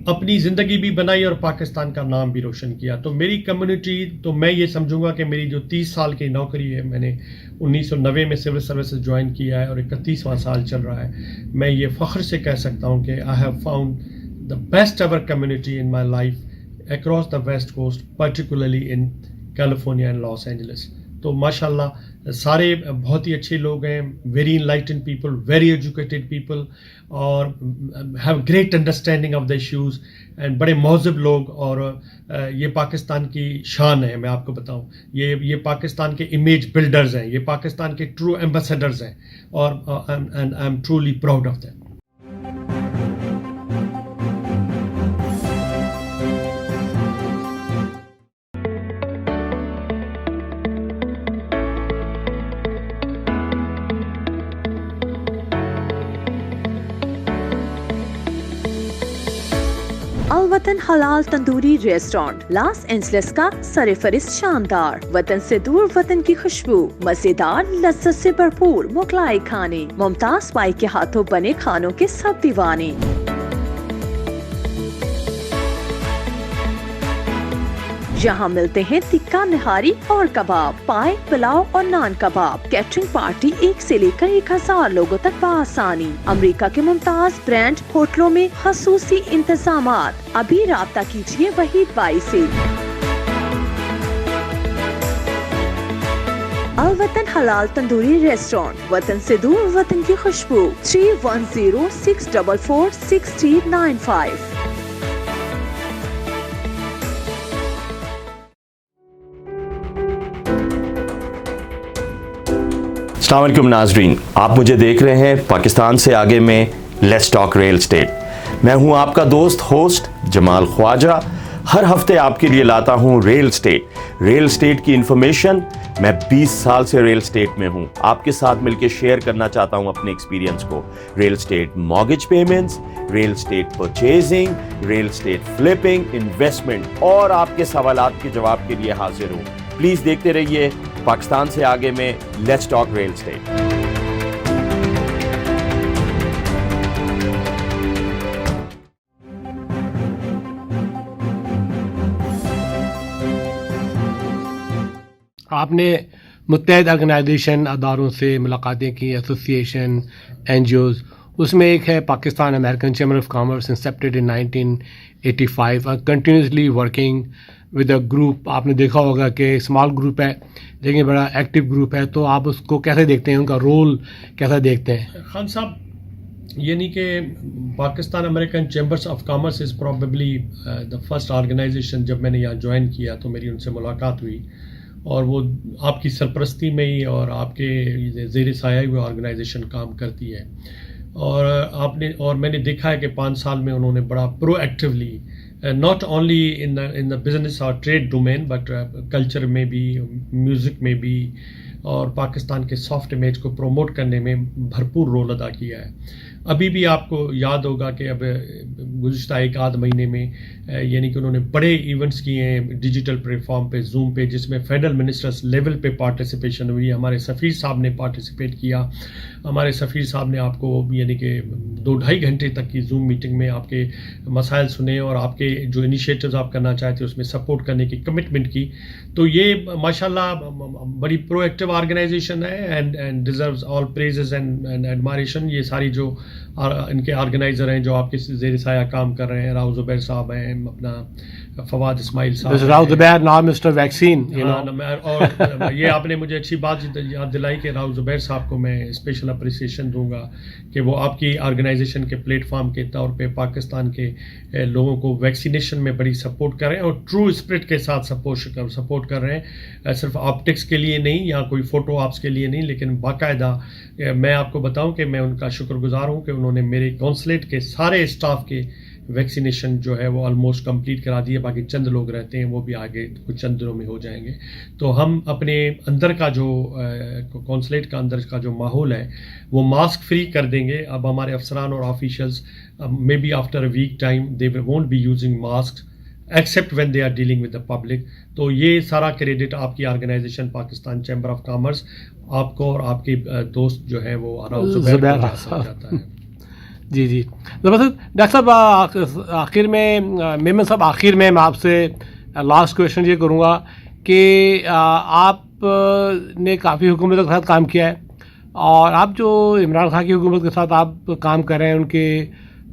اپنی زندگی بھی بنائی اور پاکستان کا نام بھی روشن کیا. تو میری کمیونٹی, تو میں یہ سمجھوں گا کہ میری جو 30 سال کی نوکری ہے, میں نے 1990 میں سول سروسز جوائن کیا ہے اور 31واں سال چل رہا ہے, میں یہ فخر سے کہہ سکتا ہوں کہ I have found the best ever community in my life across the West Coast, particularly in California and Los Angeles. تو ماشاء اللہ سارے بہت ہی اچھے لوگ ہیں, very enlightened people, very educated people, اور have great understanding of the issues, and بڑے مہذب لوگ. اور یہ پاکستان کی شان ہے, میں آپ کو بتاؤں, یہ پاکستان کے امیج بلڈرز ہیں, یہ پاکستان کے ٹرو ایمبیسیڈرز ہیں, اور I am truly proud of them. Alwatan Halal Tandoori restaurant Los Angeles کا سرفہرست شاندار, وطن سے دور وطن کی خوشبو, مزیدار لذت سے بھرپور مغلائی کھانے, ممتاز پائی کے ہاتھوں بنے کھانوں کے سب دیوانے. یہاں ملتے ہیں تکہ نہاری اور کباب, پائے, پلاؤ اور نان کباب. کیٹرنگ پارٹی 1 سے لے کر 1000 لوگوں تک بآسانی. امریکہ کے ممتاز برانڈ ہوٹلوں میں خصوصی انتظامات. ابھی رابطہ کیجیے وحید بائی سے. الوطن حلال تندوری ریسٹورانٹ, وطن سے دور وطن کی خوشبو. 3106446095. السلام علیکم ناظرین, آپ مجھے دیکھ رہے ہیں پاکستان سے آگے میں لیٹس ٹاک ریل اسٹیٹ. میں ہوں آپ کا دوست ہوسٹ جمال خواجہ. ہر ہفتے آپ کے لیے لاتا ہوں ریل اسٹیٹ کی انفارمیشن. میں 20 سال سے ریل اسٹیٹ میں ہوں, آپ کے ساتھ مل کے شیئر کرنا چاہتا ہوں اپنے ایکسپیرینس کو. Real estate mortgage payments, real estate purchasing, real estate flipping, investment, اور آپ کے سوالات کے جواب کے لیے حاضر ہوں. پلیز دیکھتے رہیے پاکستان سے آگے میں لیٹس ٹاک ریل اسٹیٹ. آپ نے متحد آرگنائزیشن اداروں سے ملاقاتیں کی, ایسوسیشن, این جی اوز, اس میں ایک ہے Pakistan American Chamber of Commerce incepted in 1985 اور continuously working with a group. آپ نے دیکھا ہوگا کہ اسمال گروپ ہے لیکن بڑا ایکٹیو گروپ ہے, تو آپ اس کو کیسے دیکھتے ہیں, ان کا رول کیسا دیکھتے ہیں؟ خان صاحب, یعنی کہ Pakistan American chambers of commerce is probably the first organisation. جب میں نے یہاں جوائن کیا تو میری ان سے ملاقات ہوئی اور وہ آپ کی سرپرستی میں ہی اور آپ کے زیر سایہ ہوئے آرگنائزیشن کام کرتی ہے. اور میں نے دیکھا ہے کہ 5 سال میں انہوں نے بڑا پرو actually not only in the business or trade domain but culture میں بھی, میوزک میں بھی, اور پاکستان کے سافٹ امیج کو پروموٹ کرنے میں بھرپور رول ادا کیا ہے. ابھی بھی آپ کو یاد ہوگا کہ اب گزشتہ 1 آدھ مہینے میں یعنی کہ انہوں نے بڑے ایونٹس کیے ہیں ڈیجیٹل پلیٹ فارم پہ, زوم پہ, جس میں فیڈرل منسٹرز لیول پہ پارٹیسپیشن ہوئی. ہمارے سفیر صاحب نے پارٹیسپیٹ کیا. ہمارے سفیر صاحب نے آپ کو یعنی کہ 2-2.5 گھنٹے تک کی زوم میٹنگ میں آپ کے مسائل سنے اور آپ کے جو انیشیٹوز آپ کرنا چاہتے اس میں سپورٹ کرنے کی کمٹمنٹ کی. تو یہ ماشاءاللہ بڑی پرو ایکٹیو آرگنائزیشن ہے and deserves all praises and admiration. یہ ساری جو ان کے آرگنائزر ہیں جو آپ کے زیر سایہ کام کر رہے ہیں, راؤ زبیر صاحب ہیں, اپنا فواد اسماعیل صاحب, راؤ زبیر نام مسٹر ویکسین. اور یہ آپ نے مجھے اچھی بات یاد دلائی کہ راؤ زبیر صاحب کو میں اسپیشل اپریسیشن دوں گا کہ وہ آپ کی آرگنائزیشن کے پلیٹ فارم کے طور پہ پاکستان کے لوگوں کو ویکسینیشن میں بڑی سپورٹ کر رہے ہیں اور ٹرو اسپرٹ کے ساتھ سپورٹ کر رہے ہیں. صرف آپٹکس کے لیے نہیں یا کوئی فوٹو آپس کے لیے نہیں, لیکن باقاعدہ میں آپ کو بتاؤں کہ میں ان کا شکر گزار ہوں کہ انہوں نے میرے کونسلیٹ کے سارے اسٹاف کے ویکسینیشن جو ہے وہ آلموسٹ کمپلیٹ کرا دی ہے. باقی چند لوگ رہتے ہیں, وہ بھی آگے کچھ چند دنوں میں ہو جائیں گے. تو ہم اپنے اندر کا جو کونسلیٹ کا اندر کا جو ماحول ہے وہ ماسک فری کر دیں گے. اب ہمارے افسران اور officials may be after a week time they won't be using mask except when they are dealing with the public. تو یہ سارا کریڈٹ آپ کی organisation Pakistan chamber of commerce آپ کو اور آپ کے دوست جو ہے وہ زبیر جاتا ہے. جی جی ڈاکٹر صاحب, آخر میں میمن صاحب, آخر میں آپ سے لاسٹ کویشچن یہ کروں گا کہ آپ نے کافی حکومتوں کے ساتھ کام کیا ہے اور آپ جو عمران خان کی حکومت کے ساتھ آپ کام کر رہے ہیں, ان کے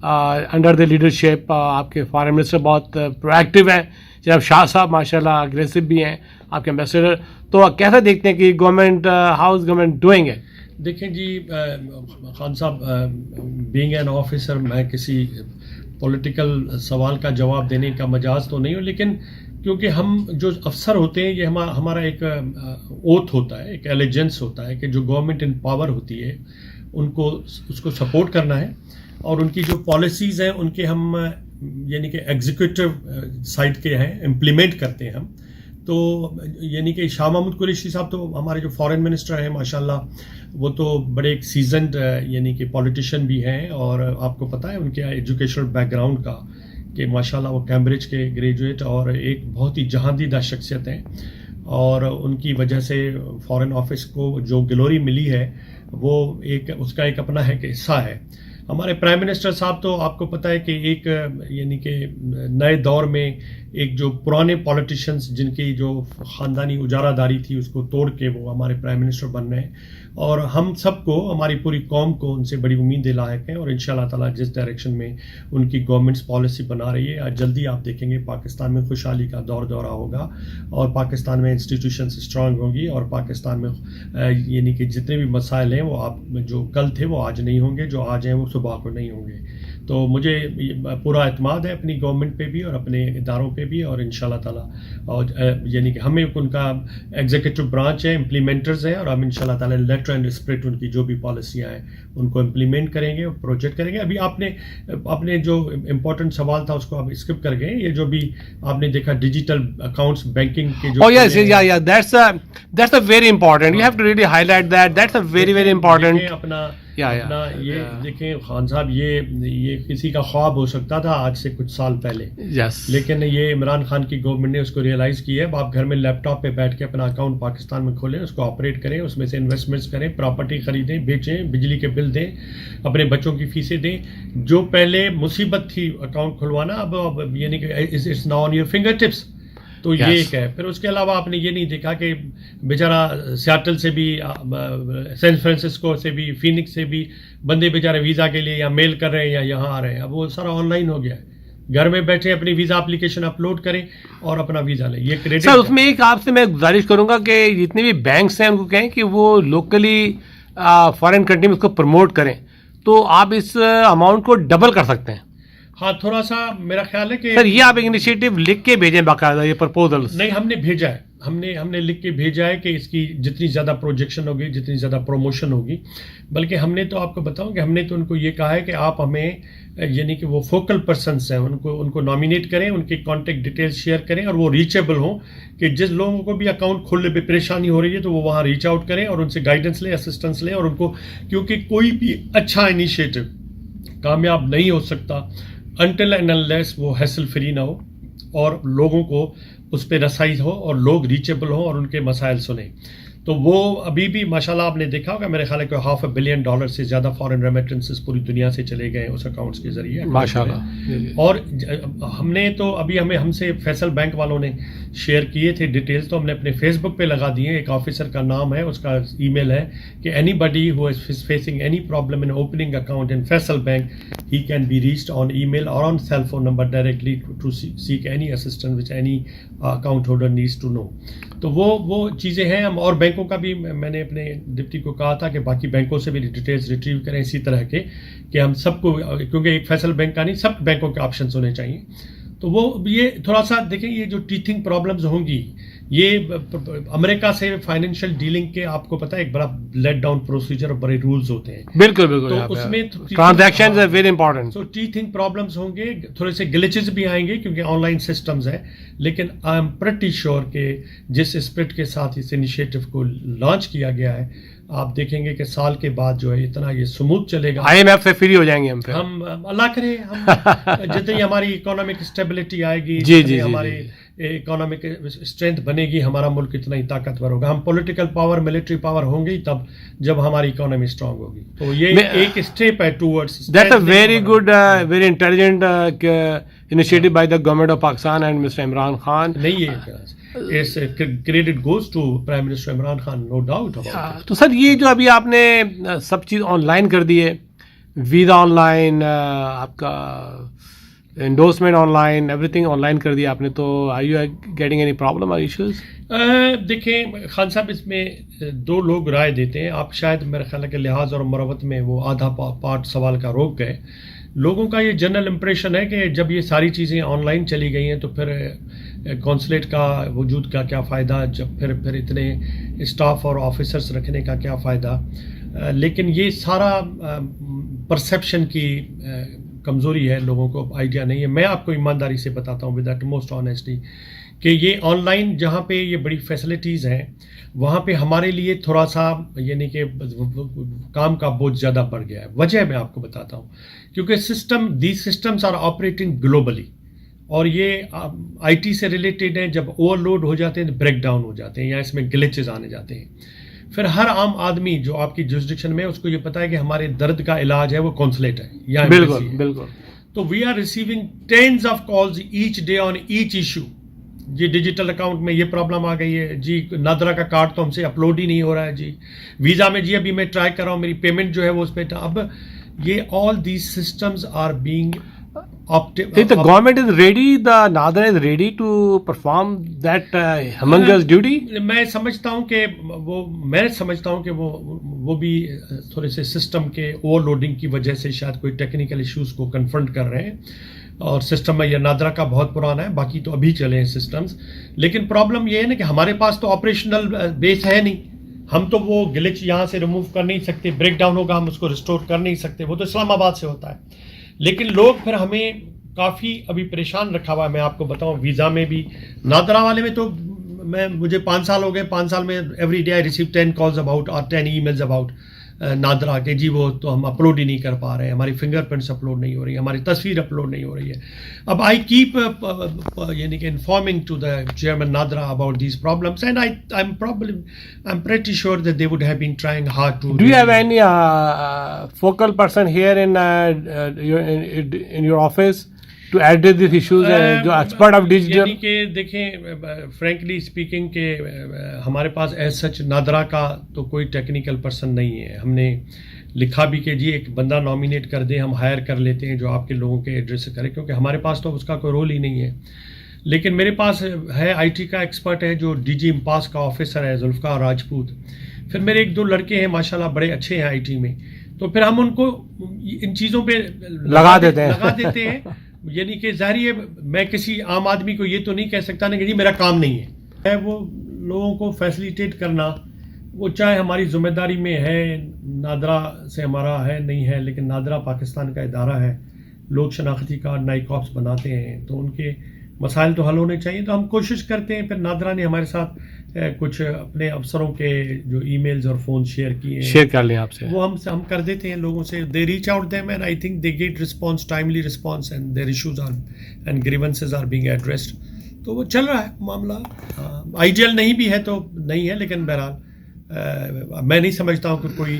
انڈر دا لیڈرشپ آپ کے فارن منسٹر بہت پرو ایکٹیو ہیں, جناب شاہ صاحب ماشاء اللہ اگریسو بھی ہیں, آپ کے ایمبیسڈر. تو کیسا دیکھتے ہیں کہ government, how is government doing ہے؟ دیکھیں جی خان صاحب, بینگ این آفیسر میں کسی پولیٹیکل سوال کا جواب دینے کا مجاز تو نہیں ہوں, لیکن کیونکہ ہم جو افسر ہوتے ہیں یہ ہمارا ایک اوتھ ہوتا ہے, ایک ایلیجنس ہوتا ہے کہ جو گورنمنٹ ان پاور ہوتی ہے ان کو اس کو سپورٹ کرنا ہے اور ان کی جو پالیسیز ہیں ان کے ہم یعنی کہ ایگزیکیوٹیو سائڈ کے ہیں امپلیمنٹ کرتے ہیں ہم. تو یعنی کہ شاہ محمود قریشی صاحب تو ہمارے جو فارن منسٹر ہیں ماشاءاللہ وہ تو بڑے ایک سیزنڈ یعنی کہ پولیٹیشین بھی ہیں, اور آپ کو پتہ ہے ان کے ایجوکیشنل بیک گراؤنڈ کا کہ ماشاءاللہ وہ کیمبرج کے گریجویٹ اور ایک بہت ہی جہاندیدہ شخصیت ہیں, اور ان کی وجہ سے فارن آفس کو جو گلوری ملی ہے وہ ایک اس کا ایک اپنا ہے کہ حصہ ہے. ہمارے پرائم منسٹر صاحب تو آپ کو پتہ ہے کہ ایک یعنی کہ نئے دور میں ایک جو پرانے پولیٹیشنز جن کی جو خاندانی اجارہ داری تھی اس کو توڑ کے وہ ہمارے پرائم منسٹر بن رہے ہیں, اور ہم سب کو, ہماری پوری قوم کو ان سے بڑی امیدیں لاحق ہیں, اور انشاءاللہ تعالیٰ جس ڈائریکشن میں ان کی گورنمنٹس پالیسی بنا رہی ہے جلدی آپ دیکھیں گے پاکستان میں خوشحالی کا دورہ ہوگا, اور پاکستان میں انسٹیٹیوشنز اسٹرانگ ہوں گی, اور پاکستان میں یعنی کہ جتنے بھی مسائل ہیں وہ آپ جو کل تھے وہ آج نہیں ہوں گے, جو آج ہیں وہ صبح کو نہیں ہوں گے. تو مجھے پورا اعتماد ہے اپنی گورنمنٹ پہ بھی اور اپنے اداروں پہ بھی, اور انشاءاللہ تعالیٰ اور یعنی کہ ہمیں ان کا ایگزیکٹو برانچ ہے, امپلیمنٹرز ہیں, اور ہم انشاءاللہ تعالیٰ لیٹر اینڈ اسپرٹ ان کی جو بھی پالیسیاں ہیں ان کو امپلیمنٹ کریں گے اور پروجیکٹ کریں گے. ابھی آپ نے جو امپورٹنٹ سوال تھا اس کو آپ اسکپ کر گئے, یہ جو بھی آپ نے دیکھا ڈیجیٹل اکاؤنٹس بینکنگ کے جو that's a very important, you have to really highlight that's a very very important. اپنا یہ دیکھیں خان صاحب, یہ کسی کا خواب ہو سکتا تھا آج سے کچھ سال پہلے, لیکن یہ عمران خان کی گورنمنٹ نے اس کو ریئلائز کیا ہے. آپ گھر میں لیپ ٹاپ پہ بیٹھ کے اپنا اکاؤنٹ پاکستان میں کھولیں, اس کو آپریٹ کریں, اس میں سے انویسٹمنٹس کریں, پراپرٹی خریدیں, بیچیں, بجلی کے بل دیں, اپنے بچوں کی فیسیں دیں. جو پہلے مصیبت تھی اکاؤنٹ کھلوانا اب یعنی کہ it's now on your fingertips. تو یہ ایک ہے. پھر اس کے علاوہ آپ نے یہ نہیں دیکھا کہ بیچارہ سیاٹل سے بھی، سین فرانسسکو سے بھی، فینکس سے بھی بندے بیچارے ویزا کے لیے یا میل کر رہے ہیں یا یہاں آ رہے ہیں. اب وہ سارا آن لائن ہو گیا ہے. گھر میں بیٹھے اپنی ویزا اپلیکیشن اپلوڈ کریں اور اپنا ویزا لیں. یہ کریڈٹ سر اس میں ایک آپ سے میں گزارش کروں گا کہ جتنے بھی بینکس ہیں ان کو کہیں کہ وہ لوکلی فارن کنٹری میں اس کو پروموٹ کریں تو آپ اس اماؤنٹ کو ڈبل کر سکتے ہیں. ہاں تھوڑا سا میرا خیال ہے کہ سر یہ آپ ایک انیشیٹو لکھ کے بھیجیں باقاعدہ یہ پرپوزل. نہیں ہم نے بھیجا ہے، ہم نے لکھ کے بھیجا ہے کہ اس کی جتنی زیادہ پروجیکشن ہوگی، جتنی زیادہ پروموشن ہوگی، بلکہ ہم نے تو آپ کو بتاؤں کہ ہم نے تو ان کو یہ کہا ہے کہ آپ ہمیں یعنی کہ وہ فوکل پرسنس ہیں ان کو نامینیٹ کریں، ان کی کانٹیکٹ ڈیٹیلز شیئر کریں اور وہ ریچیبل ہوں کہ جس لوگوں کو بھی اکاؤنٹ کھولنے پہ پریشانی ہو رہی ہے تو وہ وہاں ریچ آؤٹ کریں اور ان سے گائیڈنس لیں، اسسٹنس لیں. اور ان کو کیونکہ کوئی بھی اچھا انیشیٹو کامیاب نہیں ہو سکتا انٹل اینڈ انلیس وہ ہیسل فری نہ ہو اور لوگوں کو اس پہ رسائی ہو اور لوگ ریچیبل ہوں اور ان کے مسائل سنیں. تو وہ ابھی بھی ماشاءاللہ آپ نے دیکھا ہوگا، میرے خیال ہے کہ $500 بلین سے زیادہ فارن ریمیٹنسز پوری دنیا سے چلے گئے اس اکاؤنٹس کے ذریعے ماشاءاللہ. اور ہم نے تو ابھی ہم سے فیصل بینک والوں نے شیئر کیے تھے ڈیٹیلز، تو ہم نے اپنے فیس بک پہ لگا دیے. ایک آفیسر کا نام ہے، اس کا ای میل ہے کہ anybody who is facing any problem in opening account in Faisal Bank he can be reached on email اور on cell phone number directly to seek any assistance which any account holder needs to know. تو وہ چیزیں ہیں. ہم اور بینکوں کا بھی میں نے اپنے ڈپٹی کو کہا تھا کہ باقی بینکوں سے بھی ڈیٹیلز ریٹریو کریں اسی طرح کے کہ ہم سب کو، کیونکہ ایک فیصل بینک کا نہیں، سب بینکوں کے آپشنز ہونے چاہیے. تو وہ یہ تھوڑا سا دیکھیں، یہ جو ٹیتھنگ پرابلمز ہوں گی یہ امریکہ سے فائنینشیل ڈیلنگ کے آپ کو پتہ ہے ایک بڑا لیٹ ڈاؤن پروسیجر اور بڑے رولز ہوتے ہیں. بالکل تو اس میں ٹرانزیکشنز آر ویری امپورٹنٹ. تو ٹیتھنگ پرابلمز ہوں گے، تھوڑے سے گلیچز بھی آئیں گے کیونکہ آن لائن سسٹمز ہیں. لیکن آئی ایم پریٹی شیور کہ جس اسپرٹ کے ساتھ اس انیشیٹو کو لانچ کیا گیا ہے، آپ دیکھیں گے کہ سال کے بعد جو ہے اتنا یہ اسموتھ چلے گا. IMF سے فری ہو جائیں گے ہم اللہ کرے. ہم جتنی ہماری اکنامک اسٹیبلٹی آئے گی، جتنی ہماری اکنامک اسٹرینتھ بنے گی، ہمارا ملک اتنا ہی طاقتور ہوگا. ہم پولیٹیکل پاور، ملٹری پاور ہوں گی تب جب ہماری اکانومی اسٹرانگ ہوگی. تو یہ ایک اسٹیپ ہے towards. That's a very good very intelligent initiative by the government of Pakistan and mister Imran Khan. نہیں ہے credit goes to prime minister Imran Khan, no doubt. تو سر یہ جو ابھی آپ نے سب چیز آن لائن کر دی ہے، ویزا آن لائن، آپ کا endorsement online, everything online کر دیا آپ نے، تو are you getting any problem اور ایشوز؟ دیکھیں خان صاحب، اس میں دو لوگ رائے دیتے ہیں. آپ شاید میرے خیال ہے کہ لحاظ اور مروت میں وہ آدھا پارٹ سوال کا روک گئے. لوگوں کا یہ جنرل امپریشن ہے کہ جب یہ ساری چیزیں آن لائن چلی گئی ہیں تو پھر کونسلیٹ کا وجود کا کیا فائدہ، جب پھر اتنے اسٹاف اور آفیسرس رکھنے کا کیا فائدہ. لیکن یہ سارا پرسیپشن کی کمزوری ہے، لوگوں کو آئیڈیا نہیں ہے. میں آپ کو ایمانداری سے بتاتا ہوں ود دا موسٹ آنیسٹی کہ یہ آن لائن جہاں پہ یہ بڑی فیسلٹیز ہیں وہاں پہ ہمارے لیے تھوڑا سا یعنی کہ کام کا بوجھ زیادہ بڑھ گیا ہے. وجہ میں آپ کو بتاتا ہوں، کیونکہ these systems are operating globally اور یہ آئی ٹی سے ریلیٹڈ ہیں. جب اوور لوڈ ہو جاتے ہیں بریک ڈاؤن ہو جاتے ہیں یا اس میں گلیچز آنے جاتے ہیں. پھر ہر عام آدمی جو آپ کی جورسڈکشن میں، اس کو یہ پتا ہے کہ ہمارے درد کا علاج ہے وہ کونسلیٹ ہے یا بالکل بالکل. تو we are receiving tens of calls each day on each issue. جی ڈیجیٹل اکاؤنٹ میں یہ پرابلم آ گئی ہے، جی نادرا کا کارڈ تو ہم سے اپلوڈ ہی نہیں ہو رہا ہے، جی ویزا میں جی ابھی میں ٹرائی کر رہا ہوں، میری پیمنٹ جو ہے وہ اس پہ. اب یہ all these systems are being the government is ready, the Nadra is ready to perform that humongous duty. میں سمجھتا ہوں کہ وہ بھی تھوڑے سے سسٹم کے اوور لوڈنگ کی وجہ سے شاید کوئی ٹیکنیکل ایشوز کو کنفرنٹ کر رہے ہیں. اور سسٹم میں یہ نادرا کا بہت پرانا ہے، باقی تو ابھی چلے ہیں سسٹمز. لیکن پرابلم یہ ہے نا کہ ہمارے پاس تو آپریشنل بیس ہے نہیں. ہم تو وہ گلچ یہاں سے ریموو کر نہیں سکتے، بریک ڈاؤن ہوگا ہم اس کو ریسٹور کر نہیں سکتے، وہ تو اسلام آباد سے ہوتا ہے. لیکن لوگ پھر ہمیں کافی ابھی پریشان رکھا ہوا ہے. میں آپ کو بتاؤں ویزا میں بھی، نادرا والے میں تو مجھے 5 سال ہو گئے، 5 سال میں every day I receive 10 calls about اور 10 ای میلز اباؤٹ نادرا کہ جی وہ تو ہم اپلوڈ ہی نہیں کر پا رہے ہیں، ہماری فنگر پرنٹس اپلوڈ نہیں ہو رہی ہے، ہماری تصویر اپلوڈ نہیں ہو رہی ہے. اب آئی کیپ یعنی کہ informing to the chairman NADRA about these problems and I'm pretty sure that they would have been trying hard to. Do you have any focal person here in your office to address these issues جو expert of digital. یعنی کہ دیکھیں frankly speaking کہ ہمارے پاس as such NADRA کا تو کوئی technical person نہیں ہے. ہم نے لکھا بھی کہ جی ایک بندہ نامینیٹ کر دیں, ہم ہائر کر لیتے ہیں جو آپ کے لوگوں کے ایڈریس کرے, کیونکہ ہمارے پاس تو اس کا کوئی رول ہی نہیں ہے. لیکن میرے پاس ہے آئی ٹی کا ایکسپرٹ ہے جو ڈی جی امپاس کا آفیسر ہے, ذوالفقار راجپوت. پھر میرے ایک دو لڑکے ہیں ماشاءاللہ بڑے اچھے ہیں آئی ٹی میں, تو پھر ہم ان کو ان چیزوں پہ لگا دیتے ہیں. یعنی کہ ظاہر ہے میں کسی عام آدمی کو یہ تو نہیں کہہ سکتا نا کہ جی میرا کام نہیں ہے. وہ لوگوں کو فیسیلیٹیٹ کرنا وہ چاہے ہماری ذمہ داری میں ہے, نادرا سے ہمارا ہے نہیں ہے, لیکن نادرا پاکستان کا ادارہ ہے, لوگ شناختی کارڈ نئی کاپس بناتے ہیں تو ان کے مسائل تو حل ہونے چاہیے. تو ہم کوشش کرتے ہیں. پھر نادرا نے ہمارے ساتھ کچھ اپنے افسروں کے جو ای میلز اور فون شیئر کر لیں آپ سے, وہ ہم کر دیتے ہیں لوگوں سے. They reach out them and I think they get response, timely response, and their issues are and grievances are being addressed. تو وہ چل رہا ہے معاملہ. آئیڈیل نہیں بھی ہے تو نہیں ہے, لیکن بہرحال میں نہیں سمجھتا ہوں کہ کوئی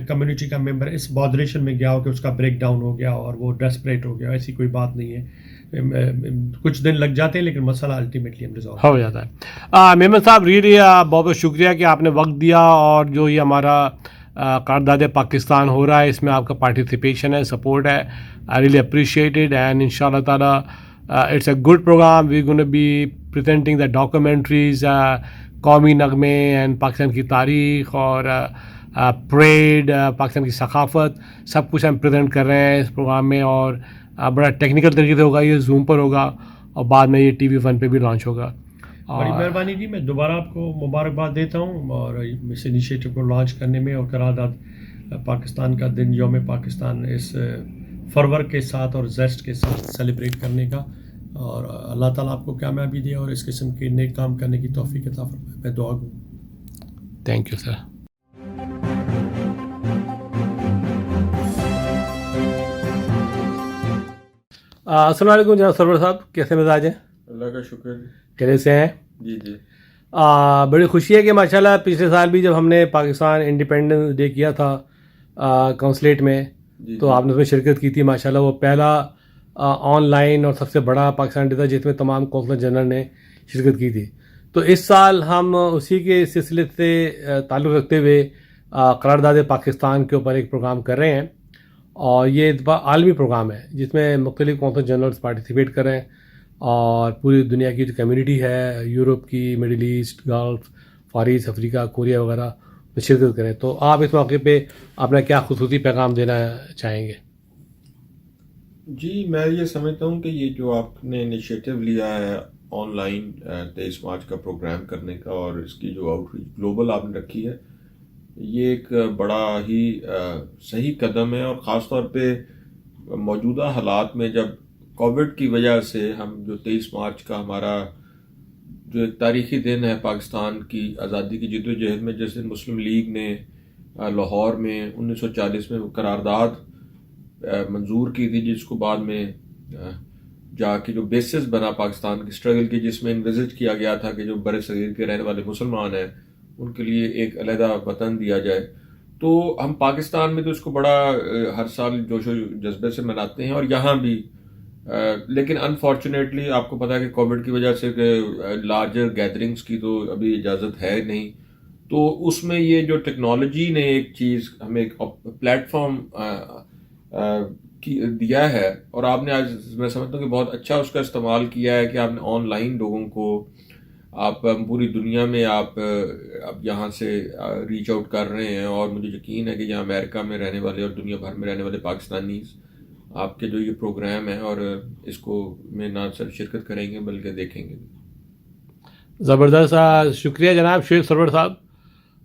کمیونٹی کا ممبر اس بادریشن میں گیا ہو کہ اس کا بریک ڈاؤن ہو گیا اور وہ ڈیسپریٹ ہو گیا. ایسی کوئی بات نہیں ہے. کچھ دن لگ جاتے ہیں لیکن مسئلہ الٹیمیٹلی ہم ریزالو ہو جاتا ہے. محمد صاحب ریلی بہت بہت شکریہ کہ آپ نے وقت دیا, اور جو یہ ہمارا قرارداد پاکستان ہو رہا ہے اس میں آپ کا پارٹیسپیشن ہے, سپورٹ ہے. آئی ریلی اپریشیٹڈ, اینڈ ان شاء اللہ تعالیٰ it's a good programme. We gonna be presenting the documentaries, قومی نغمے اینڈ پاکستان کی تاریخ اور پریڈ, پاکستان کی ثقافت, سب کچھ ہم پریزنٹ کر رہے ہیں اس پروگرام میں. اور بڑا ٹیکنیکل طریقے سے ہوگا, یہ زوم پر ہوگا اور بعد میں یہ ٹی وی ون پہ بھی لانچ ہوگا. بڑی مہربانی جی. میں دوبارہ آپ کو مبارکباد دیتا ہوں اور اس انیشیٹو کو لانچ کرنے میں, اور قرارداد پاکستان کا دن یوم پاکستان اس فرور کے ساتھ اور زیسٹ کے ساتھ سیلیبریٹ کرنے کا. اور اللہ تعالیٰ آپ کو کامیابی دے اور اس قسم کے نیک کام کرنے کی توفیق عطا فرمائے. میں دعا گوں. Thank you sir. السلام علیکم جناب سرور صاحب, کیسے مزاج ہیں؟ اللہ کا شکر. کیسے ہیں؟ جی جی. بڑی خوشی ہے کہ ماشاءاللہ پچھلے سال بھی جب ہم نے پاکستان انڈیپینڈنس ڈے کیا تھا کونسلیٹ میں, تو آپ نے اس میں شرکت کی تھی. ماشاءاللہ وہ پہلا آن لائن اور سب سے بڑا پاکستان ڈے تھا جس میں تمام کونسلر جنرل نے شرکت کی تھی. تو اس سال ہم اسی کے سلسلے سے تعلق رکھتے ہوئے قرارداد پاکستان کے اوپر ایک پروگرام کر رہے ہیں, اور یہ اس بار عالمی پروگرام ہے جس میں مختلف کونسل جنرلز پارٹیسپیٹ کر رہے ہیں, اور پوری دنیا کی جو کمیونٹی ہے, یورپ کی, Middle East, Gulf, Far East Africa, Korea وغیرہ میں شرکت کریں. تو آپ اس موقع پہ اپنا کیا خصوصی پیغام دینا چاہیں گے؟ جی میں یہ سمجھتا ہوں کہ یہ جو آپ نے انیشیٹو لیا ہے آن لائن 23 مارچ کا پروگرام کرنے کا, اور اس کی جو آؤٹ ریچ گلوبل آپ نے رکھی ہے, یہ ایک بڑا ہی صحیح قدم ہے. اور خاص طور پہ موجودہ حالات میں جب کووڈ کی وجہ سے ہم جو 23 مارچ کا ہمارا جو ایک تاریخی دن ہے پاکستان کی آزادی کی جد و جہد میں, جس دن مسلم لیگ نے لاہور میں 1940 میں قرارداد منظور کی تھی, جس کو بعد میں جا کے جو بیسس بنا پاکستان کی اسٹرگل کی, جس میں انویزٹ کیا گیا تھا کہ جو بر صغیر کے رہنے والے مسلمان ہیں ان کے لیے ایک علیحدہ وطن دیا جائے. تو ہم پاکستان میں تو اس کو بڑا ہر سال جوش و جذبے سے مناتے ہیں, اور یہاں بھی. لیکن انفارچونیٹلی آپ کو پتہ ہے کہ کووڈ کی وجہ سے کہ لارجر گیدرنگز کی تو ابھی اجازت ہے نہیں. تو اس میں یہ جو ٹیکنالوجی نے ایک چیز ہمیں ایک پلیٹ فارم دیا ہے, اور آپ نے آج میں سمجھتا ہوں کہ بہت اچھا اس کا استعمال کیا ہے کہ آپ نے آن لائن لوگوں کو, آپ پوری دنیا میں آپ یہاں سے ریچ آؤٹ کر رہے ہیں. اور مجھے یقین ہے کہ یہاں امریکہ میں رہنے والے اور دنیا بھر میں رہنے والے پاکستانیز آپ کے جو یہ پروگرام ہے اور اس کو میں نہ صرف شرکت کریں گے بلکہ دیکھیں گے. زبردست, شکریہ جناب شیخ سرور صاحب.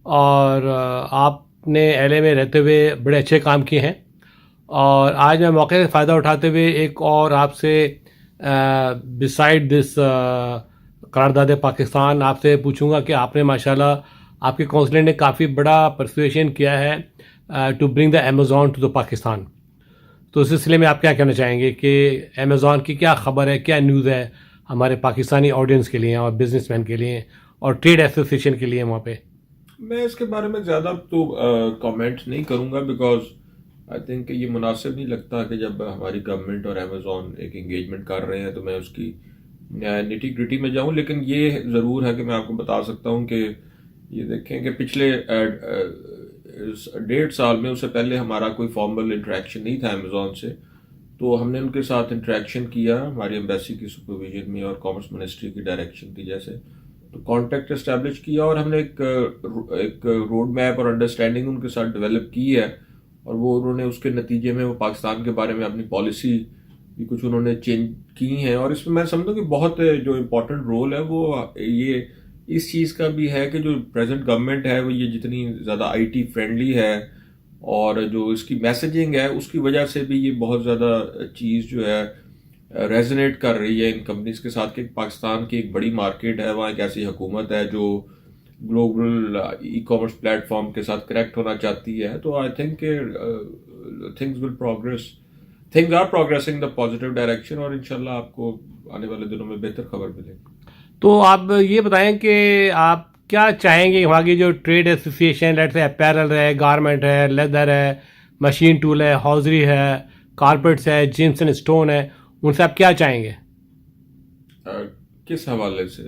اور آپ نے ایل اے میں رہتے ہوئے بڑے اچھے کام کیے ہیں, اور آج میں موقع سے فائدہ اٹھاتے ہوئے ایک اور آپ سے بسائڈ دس قرارداد پاکستان آپ سے پوچھوں گا کہ آپ نے ماشاءاللہ آپ کے کونسلر نے کافی بڑا پرسویشن کیا ہے to bring the Amazon to the Pakistan. تو اس سلسلے میں آپ کیا کہنا چاہیں گے کہ امیزون کی کیا خبر ہے, کیا نیوز ہے ہمارے پاکستانی آڈینس کے لیے اور بزنس مین کے لیے اور ٹریڈ ایسوسیشن کے لیے وہاں پہ؟ میں اس کے بارے میں زیادہ تو کامنٹ نہیں کروں گا, بیکاز آئی تھنک یہ مناسب نہیں لگتا کہ جب ہماری گورنمنٹ اور امیزون ایک انگیجمنٹ کر رہے ہیں تو میں اس کی نیٹی گریٹی میں جاؤں. لیکن یہ ضرور ہے کہ میں آپ کو بتا سکتا ہوں کہ یہ دیکھیں کہ پچھلے 1.5 سال میں، اس سے پہلے ہمارا کوئی فارمل انٹریکشن نہیں تھا امیزون سے، تو ہم نے ان کے ساتھ انٹریکشن کیا ہماری ایمبیسی کی سپرویژن میں اور کامرس منسٹری کی ڈائریکشن کی، جیسے تو کانٹیکٹ اسٹیبلش کیا اور ہم نے ایک روڈ میپ اور انڈرسٹینڈنگ ان کے ساتھ ڈیولپ کی ہے. اور وہ انہوں نے اس کے نتیجے میں وہ پاکستان کے بارے میں اپنی پالیسی بھی کچھ انہوں نے چینج کی ہیں. اور اس میں میں سمجھتا ہوں کہ بہت جو امپورٹنٹ رول ہے وہ یہ اس چیز کا بھی ہے کہ جو پریزنٹ گورنمنٹ ہے وہ یہ جتنی زیادہ آئی ٹی فرینڈلی ہے اور جو اس کی میسیجنگ ہے اس کی وجہ سے بھی یہ بہت زیادہ چیز جو ہے ریزونیٹ کر رہی ہے ان کمپنیز کے ساتھ کہ پاکستان کی ایک بڑی مارکیٹ ہے، وہاں ایک ایسی حکومت ہے جو global e commerce platform کے ساتھ کریکٹ ہونا چاہتی ہے. تو آئی تھنک کہ things are progressing the positive direction اور انشاءاللہ آپ کو آنے والے دنوں میں بہتر خبر ملے گی. تو آپ یہ بتائیں کہ آپ کیا چاہیں گے وہاں کی جو ٹریڈ ایسوسیشن، لیٹ سے اپیرل ہے، گارمنٹ ہے، لیدر ہے، مشین ٹول ہے، ہاؤزری ہے، کارپیٹس ہے، جیمس اینڈ اسٹون ہے، ان سے آپ کیا چاہیں گے؟ کس حوالے سے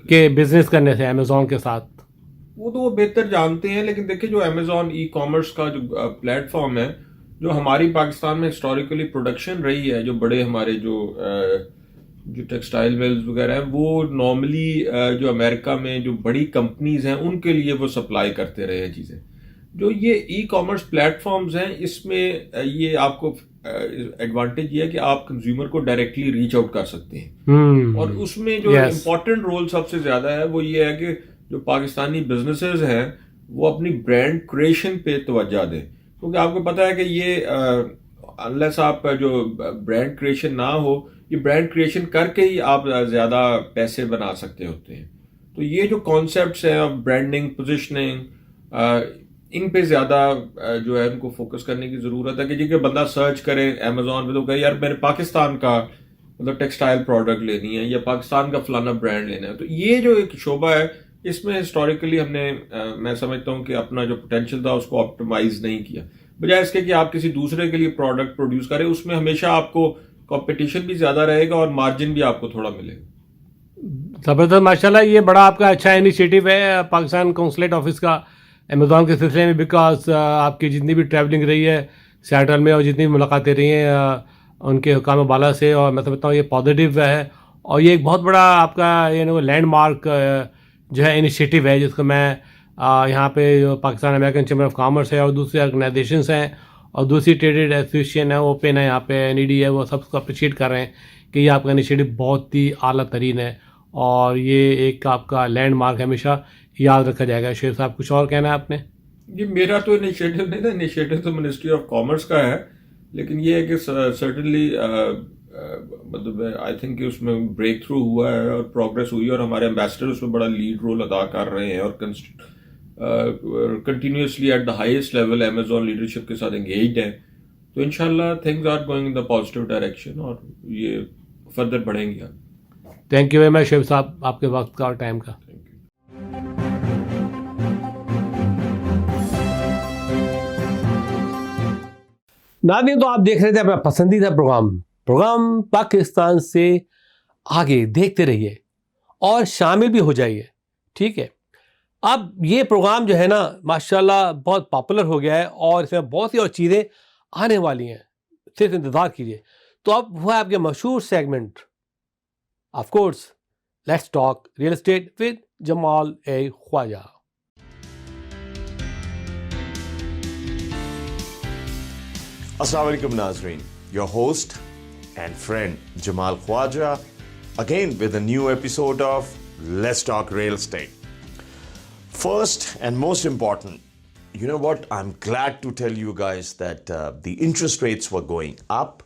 کہ بزنس کرنے سے امیزون کے ساتھ؟ وہ تو وہ بہتر جانتے ہیں، لیکن دیکھیں جو امیزون ای کامرس کا جو پلیٹ فارم ہے، جو ہماری پاکستان میں ہسٹوریکلی پروڈکشن رہی ہے، جو بڑے ہمارے جو ٹیکسٹائل ویلز وغیرہ ہیں، وہ نارملی جو امریکہ میں جو بڑی کمپنیز ہیں ان کے لیے وہ سپلائی کرتے رہے ہیں چیزیں. جو یہ ای کامرس پلیٹ فارمز ہیں اس میں یہ آپ کو ایڈوانٹیج یہ ہے کہ آپ کنزیومر کو ڈائریکٹلی ریچ آؤٹ کر سکتے ہیں. اور اس میں جو امپورٹنٹ رول سب سے زیادہ ہے وہ یہ ہے کہ جو پاکستانی بزنسز ہیں وہ اپنی برانڈ کریشن پہ توجہ دیں، کیونکہ آپ کو پتہ ہے کہ یہ انلیس آپ جو برانڈ کریشن نہ ہو، یہ برانڈ کریشن کر کے ہی آپ زیادہ پیسے بنا سکتے ہوتے ہیں. تو یہ جو کانسیپٹس ہیں برانڈنگ، پوزیشننگ، ان پہ زیادہ جو ہے ان کو فوکس کرنے کی ضرورت ہے. کہ جی کہ بندہ سرچ کرے امیزون پہ تو کہے یار میرے پاکستان کا مطلب ٹیکسٹائل پروڈکٹ لینی ہے یا پاکستان کا فلانا برانڈ لینا ہے. تو یہ جو ایک شعبہ ہے اس میں ہسٹوریکلی ہم نے میں سمجھتا ہوں کہ اپنا جو پوٹینشیل تھا اس کو آپٹیمائز نہیں کیا، بجائے اس کے کہ آپ کسی دوسرے کے لیے پروڈکٹ پروڈیوس کریں. اس میں ہمیشہ آپ کو کمپٹیشن بھی زیادہ رہے گا اور مارجن بھی آپ کو تھوڑا ملے گا. زبردست، ماشاءاللہ یہ بڑا آپ کا اچھا انیشیٹو ہے پاکستان کونسلیٹ آفس کا امیزون کے سلسلے میں، بیکاز آپ کی جتنی بھی ٹریولنگ رہی ہے سیاٹل میں اور جتنی بھی ملاقاتیں رہی ہیں ان کے حکام بالا سے، اور میں سمجھتا ہوں یہ پازیٹیو ہے اور یہ ایک بہت بڑا آپ کا لینڈ مارک جو ہے انیشیٹو ہے، جس کو میں یہاں پہ جو Pakistan American Chamber of commerce ہے اور دوسری آرگنائزیشنس ہیں اور دوسری ٹریڈ ایسوسیشن ہے، اوپن ہے یہاں پہ، NED ہے، وہ سب کو اپریشیٹ کر رہے ہیں کہ یہ آپ کا انیشیٹو بہت ہی اعلیٰ ترین ہے اور یہ ایک آپ کا لینڈ مارک ہمیشہ یاد رکھا جائے گا. شیر صاحب کچھ اور کہنا ہے آپ نے؟ جی میرا تو انیشیٹو نہیں تھا، انیشیٹو تو منسٹری آف کامرس کا ہے، لیکن یہ ہے کہ سرٹنلی مطلب آئی تھنک کہ اس میں بریک تھرو ہوا ہے اور پروگرس ہوئی اور ہمارے ایمبیسڈر اس میں بڑا لیڈ رول ادا کر رہے ہیں اور continuously at the highest level Amazon leadership کے ساتھ انگیجڈ ہیں. تو انشاءاللہ things are going in the positive direction اور یہ فردر بڑھیں گے. تھینک یو ویری مچ شیخ صاحب آپ کے وقت کا اور ٹائم کا. ناظرین تو آپ دیکھ رہے تھے اپنا پسندیدہ پروگرام پاکستان سے آگے. دیکھتے رہیے اور شامل بھی ہو جائیے، ٹھیک ہے؟ اب یہ پروگرام جو ہے نا ماشاءاللہ بہت پاپولر ہو گیا ہے اور اس میں بہت سی اور چیزیں آنے والی ہیں، صرف انتظار کیجیے. تو اب وہ ہے آپ کے مشہور segment, of course let's talk real estate with Jamal Khawaja. Assalamu alaikum Nazreen, your host and friend Jamal Khwaja, again with a new episode of Let's Talk Real Estate. First and most important, you know what, I'm glad to tell you guys that the interest rates were going up,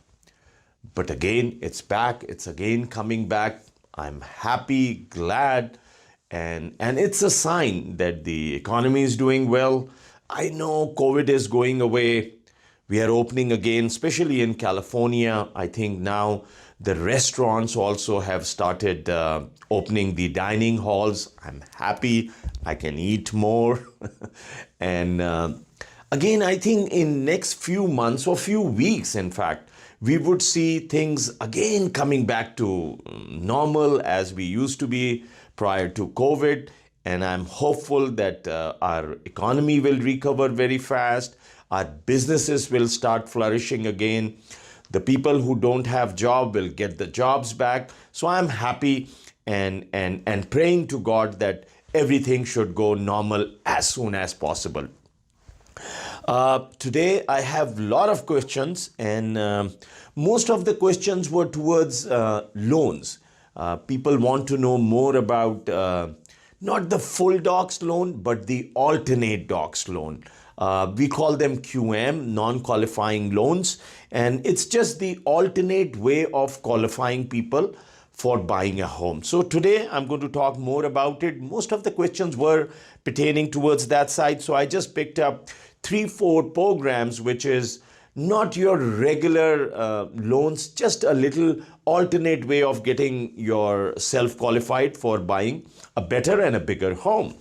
but again it's back, it's again coming back. I'm happy, glad, and it's a sign that the economy is doing well. I know COVID is going away. We are opening again, especially in California. I think now the restaurants also have started opening the dining halls. I'm happy. I can eat more. And Again, I think in next few months or few weeks, in fact, we would see things again coming back to normal as we used to be prior to COVID. And I'm hopeful that our economy will recover very fast. Our businesses will start flourishing again. The people who don't have job will get the jobs back. So I'm happy and praying to God that everything should go normal as soon as possible. Today I have a lot of questions, and most of the questions were towards loans. People want to know more about not the full docs loan, but the alternate docs loan. We call them QM, non-qualifying loans, and it's just the alternate way of qualifying people for buying a home. So today I'm going to talk more about it. Most of the questions were pertaining towards that side, so I just picked up 3-4 programs, which is not your regular loans, just a little alternate way of getting yourself qualified for buying a better and a bigger home.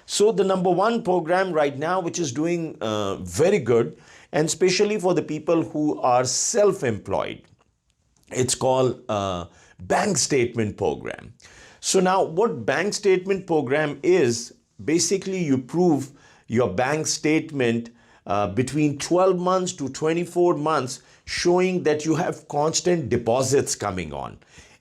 So the number one program right now, which is doing very good, and especially for the people who are self-employed, it's called bank statement program. So now what bank statement program is, basically you prove your bank statement between 12 months to 24 months, showing that you have constant deposits coming on.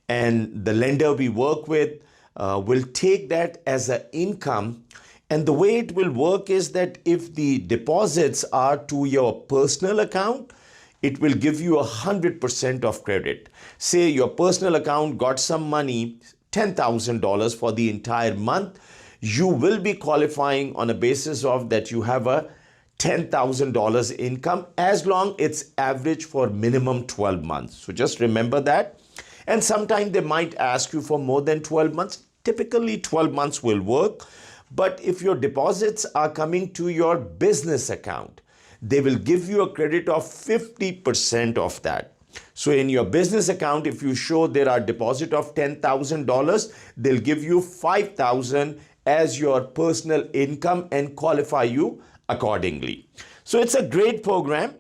And the lender we work with will take that as an income. And the way it will work is that if the deposits are to your personal account, it will give you 100% of credit. Say your personal account got some money, $10,000 for the entire month, you will be qualifying on a basis of that you have a $10,000 income, as long it's average for minimum 12 months. So just remember that. And sometimes they might ask you for more than 12 months. Typically 12 months will work. But if your deposits are coming to your business account, they will give you a credit of 50% of that. So in your business account, if you show there are deposit of $10,000, they'll give you $5,000 as your personal income and qualify you accordingly. So it's a great program.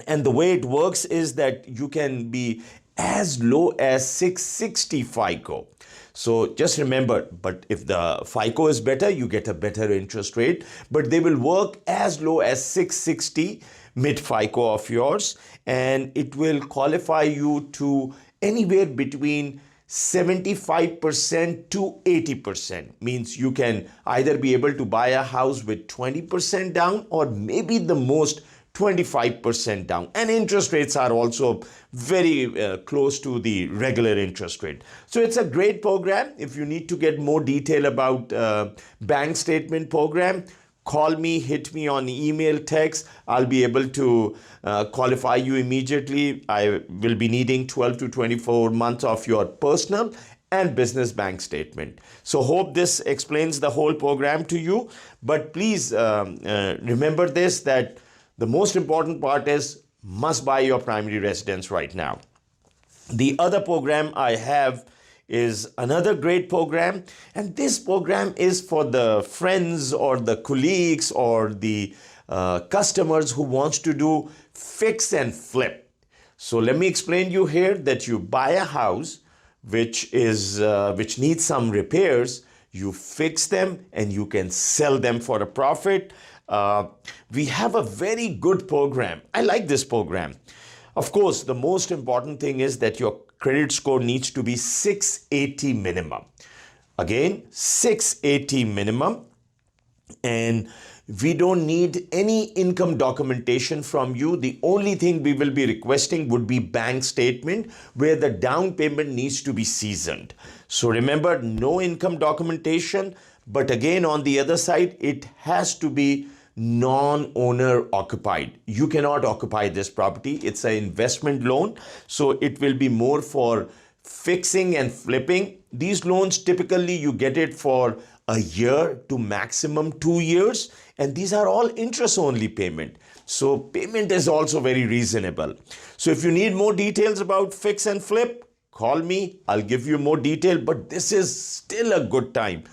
And the way it works is that you can be as low as 660 FICO. So just remember, but if the FICO is better, you get a better interest rate, but they will work as low as 660 mid FICO of yours, and it will qualify you to anywhere between 75% to 80%. Means you can either be able to buy a house with 20% down, or maybe the most 25% down. And interest rates are also very close to the regular interest rate. So it's a great program. If you need to get more detail about bank statement program, call me, hit me on email, text. I'll be able to qualify you immediately. I will be needing 12 to 24 months of your personal and business bank statement. So hope this explains the whole program to you. But please remember this, that the most important part is must buy your primary residence right now. The other program I have is another great program, and this program is for the friends or the colleagues or the customers who wants to do fix and flip. So let me explain you here that you buy a house which needs some repairs, you fix them and you can sell them for a profit. We have a very good program. I like this program. Of course, the most important thing is that your credit score needs to be 680 minimum. Again, 680 minimum. And we don't need any income documentation from you. The only thing we will be requesting would be bank statement where the down payment needs to be seasoned. So remember, no income documentation. But again, on the other side, it has to be non-owner occupied. You cannot occupy this property. It's an investment loan. So it will be more for fixing and flipping. These loans, typically you get it for a year to maximum 2 years. And these are all interest only payment. So payment is also very reasonable. So if you need more details about fix and flip, call me. I'll give you more detail. But this is still a good time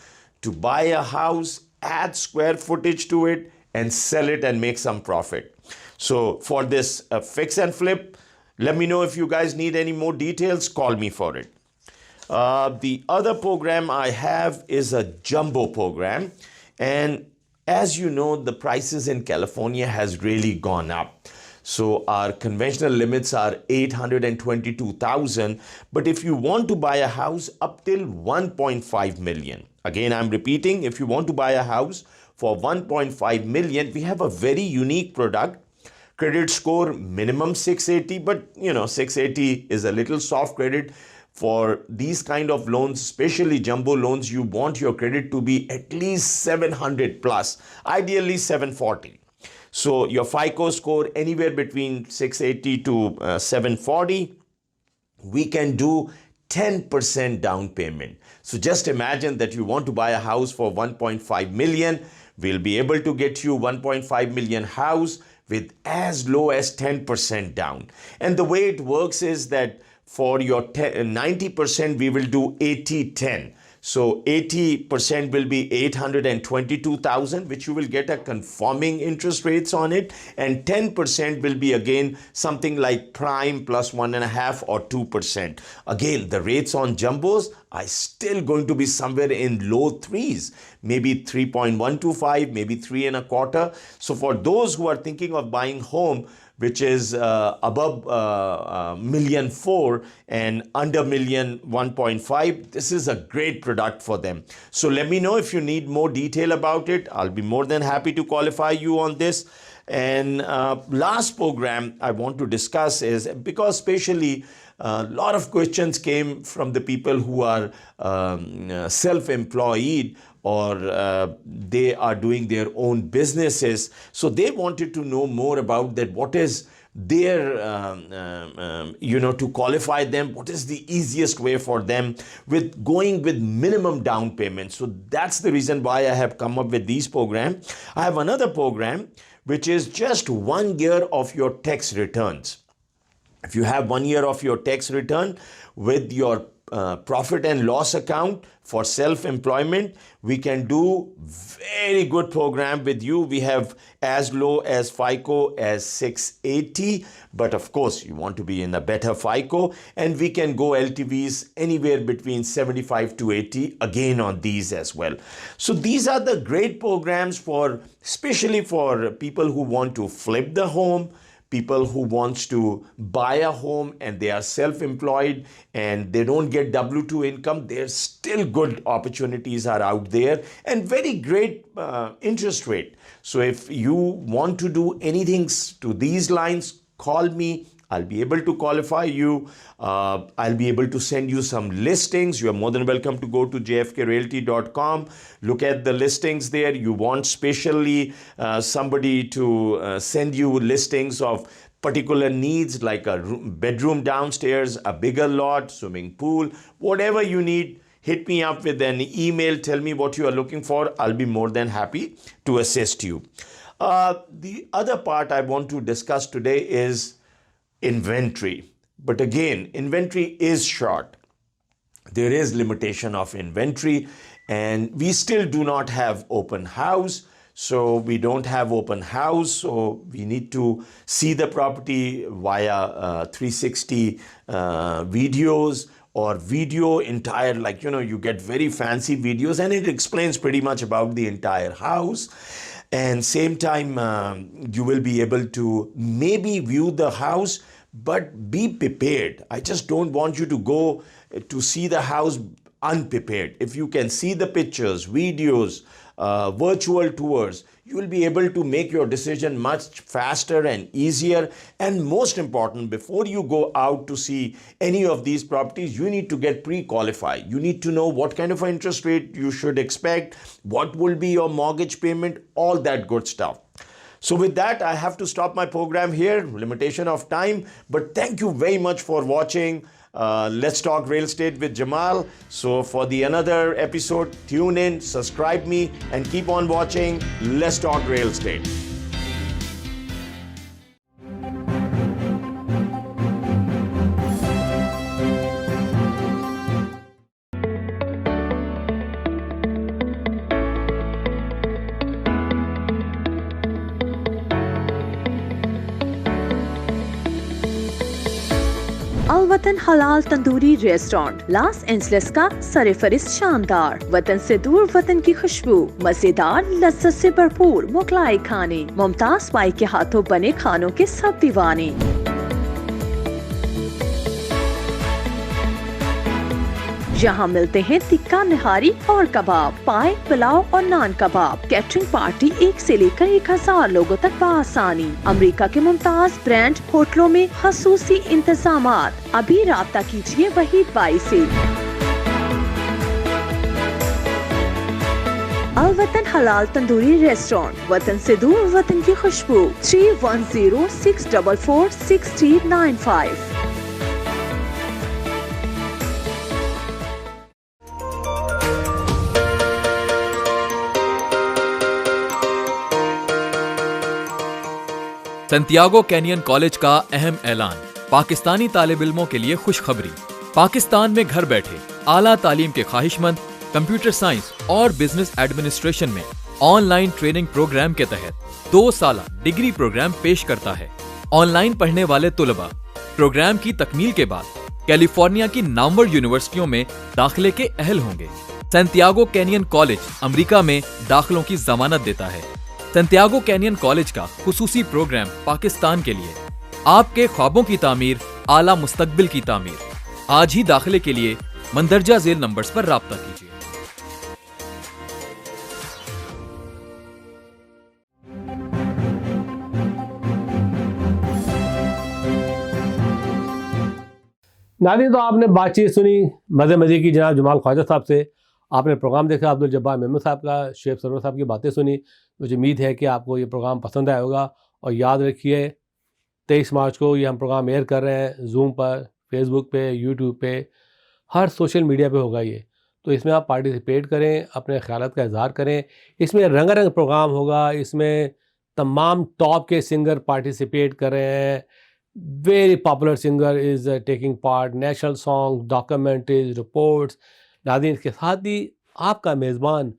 to buy a house, add square footage to it, and sell it and make some profit. So for this fix and flip, let me know if you guys need any more details. Call me for it. The other program I have is a jumbo program, and as you know, the prices in California has really gone up. So our conventional limits are 822,000, but if you want to buy a house up till 1.5 million, again I'm repeating, if you want to buy a house for 1.5 million, we have a very unique product. Credit score minimum 680, but 680 is a little soft credit. For these kind of loans, especially jumbo loans, you want your credit to be at least 700 plus, ideally 740. So your FICO score anywhere between 680 to 740, we can do 10% down payment. So just imagine that you want to buy a house for 1.5 million. We'll be able to get you 1.5 million house with as low as 10% down. And the way it works is that for your 90%, we will do 80-10. So 80% will be 822,000, which you will get a conforming interest rates on it. And 10% will be again something like prime plus 1.5 or 2%. Again, the rates on jumbos are still going to be somewhere in low threes, maybe 3.125, maybe 3.25. So for those who are thinking of buying home, which is above $1.4 million and under $1.1 million, this is a great product for them. So let me know if you need more detail about it. I'll be more than happy to qualify you on this. And last program I want to discuss is, because especially a lot of questions came from the people who are self-employed or they are doing their own businesses. So they wanted to know more about that. What is their, to qualify them? What is the easiest way for them with going with minimum down payment? So that's the reason why I have come up with these programs. I have another program which is just 1 year of your tax returns. If you have 1 year of your tax return with your profit and loss account for self-employment, we can do very good program with you. We have as low as FICO as 680, but of course you want to be in a better FICO, and we can go LTVs anywhere between 75 to 80 again on these as well. So these are the great programs for, especially for people who want to flip the home, people who wants to buy a home and they are self-employed and they don't get W-2 income. There's still good opportunities are out there and very great interest rate. So if you want to do anything to these lines, call me. I'll be able to qualify you. I'll be able to send you some listings. You are more than welcome to go to jfkrealty.com. Look at the listings there. You want specially somebody to send you listings of particular needs like a bedroom downstairs, a bigger lot, swimming pool, whatever you need. Hit me up with an email. Tell me what you are looking for. I'll be more than happy to assist you. The other part I want to discuss today is inventory. But again, inventory is short. There is limitation of inventory and we still do not have open house. So we don't have open house. So we need to see the property via 360 videos or video entire, like, you get very fancy videos and it explains pretty much about the entire house. And same time, you will be able to maybe view the house, but be prepared. I just don't want you to go to see the house unprepared. If you can see the pictures, videos, virtual tours, you will be able to make your decision much faster and easier. And most important, before you go out to see any of these properties, you need to get pre-qualified. You need to know what kind of interest rate you should expect, what will be your mortgage payment, all that good stuff. So with that, I have to stop my program here, limitation of time. But thank you very much for watching Let's Talk Real Estate with Jamal. So for the another episode, tune in, subscribe me, and keep on watching Let's Talk Real Estate. الوطن Halal Tandoori restaurant Los Angeles کا سرفہرست شاندار، وطن سے دور وطن کی خوشبو، مزیدار لذت سے بھرپور مغلائی کھانے، ممتاز بائی کے ہاتھوں بنے کھانوں کے سب دیوانے۔ یہاں ملتے ہیں تکہ نہاری اور کباب، پائے، پلاؤ اور نان کباب۔ کیٹرنگ پارٹی 1 سے لے کر 1000 لوگوں تک بآسانی۔ امریکہ کے ممتاز برانڈ ہوٹلوں میں خصوصی انتظامات۔ ابھی رابطہ کیجیے وحید بائی سے۔ الوطن حلال تندوری ریسٹورانٹ، وطن سے دور وطن کی خوشبو، 3106446395۔ سنتیاگو کینین کالج کا اہم اعلان، پاکستانی طالب علموں کے لیے خوشخبری۔ پاکستان میں گھر بیٹھے اعلیٰ تعلیم کے خواہش مند کمپیوٹر سائنس اور بزنس ایڈمنسٹریشن میں آن لائن ٹریننگ پروگرام کے تحت 2 سالہ ڈگری پروگرام پیش کرتا ہے۔ آن لائن پڑھنے والے طلباء پروگرام کی تکمیل کے بعد کیلیفورنیا کی نامور یونیورسٹیوں میں داخلے کے اہل ہوں گے۔ سنتیاگو کینین کالج امریکہ میں داخلوں کی ضمانت دیتا ہے۔ سنتیاگو کینین کالج کا خصوصی پروگرام پاکستان کے لیے، آپ کے خوابوں کی تعمیر، اعلیٰ مستقبل کی تعمیر۔ آج ہی داخلے کے لیے مندرجہ ذیل نمبرز پر رابطہ کیجیے۔ ناظرین، تو آپ نے بات چیت سنی مزے کی جناب جمال خواجہ صاحب سے، آپ نے پروگرام دیکھا عبدالجبار محمد صاحب کا، شعیب سرور صاحب کی باتیں سنی۔ مجھے امید ہے کہ آپ کو یہ پروگرام پسند آیا ہوگا، اور یاد رکھیے 23 مارچ کو یہ ہم پروگرام ایئر کر رہے ہیں زوم پر، فیس بک پہ، یوٹیوب پہ، ہر سوشل میڈیا پہ ہوگا یہ، تو اس میں آپ پارٹیسپیٹ کریں، اپنے خیالات کا اظہار کریں۔ اس میں رنگا رنگ پروگرام ہوگا، اس میں تمام ٹاپ کے سنگر پارٹیسپیٹ کر رہے ہیں۔ Very popular singer is taking part, national song, documentaries, reports. ناظرین، اس کے ساتھ ہی آپ کا میزبان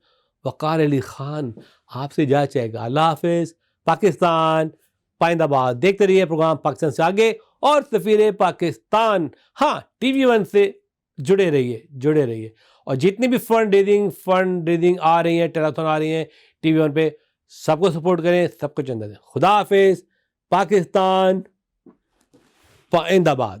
وقار علی خان آپ سے جا چاہے گا۔ اللہ حافظ۔ پاکستان پائندہ باد۔ دیکھتے رہیے پروگرام پاکستان سے آگے، اور سفیر پاکستان ٹی وی 1 سے جڑے رہیے، اور جتنی بھی فنڈ ریزنگ آ رہی ہیں، ٹیلیتھون آ رہی ہیں ٹی وی 1 پہ، سب کو سپورٹ کریں، سب کو چندہ دیں۔ خدا حافظ۔ پاکستان پائندہ باد۔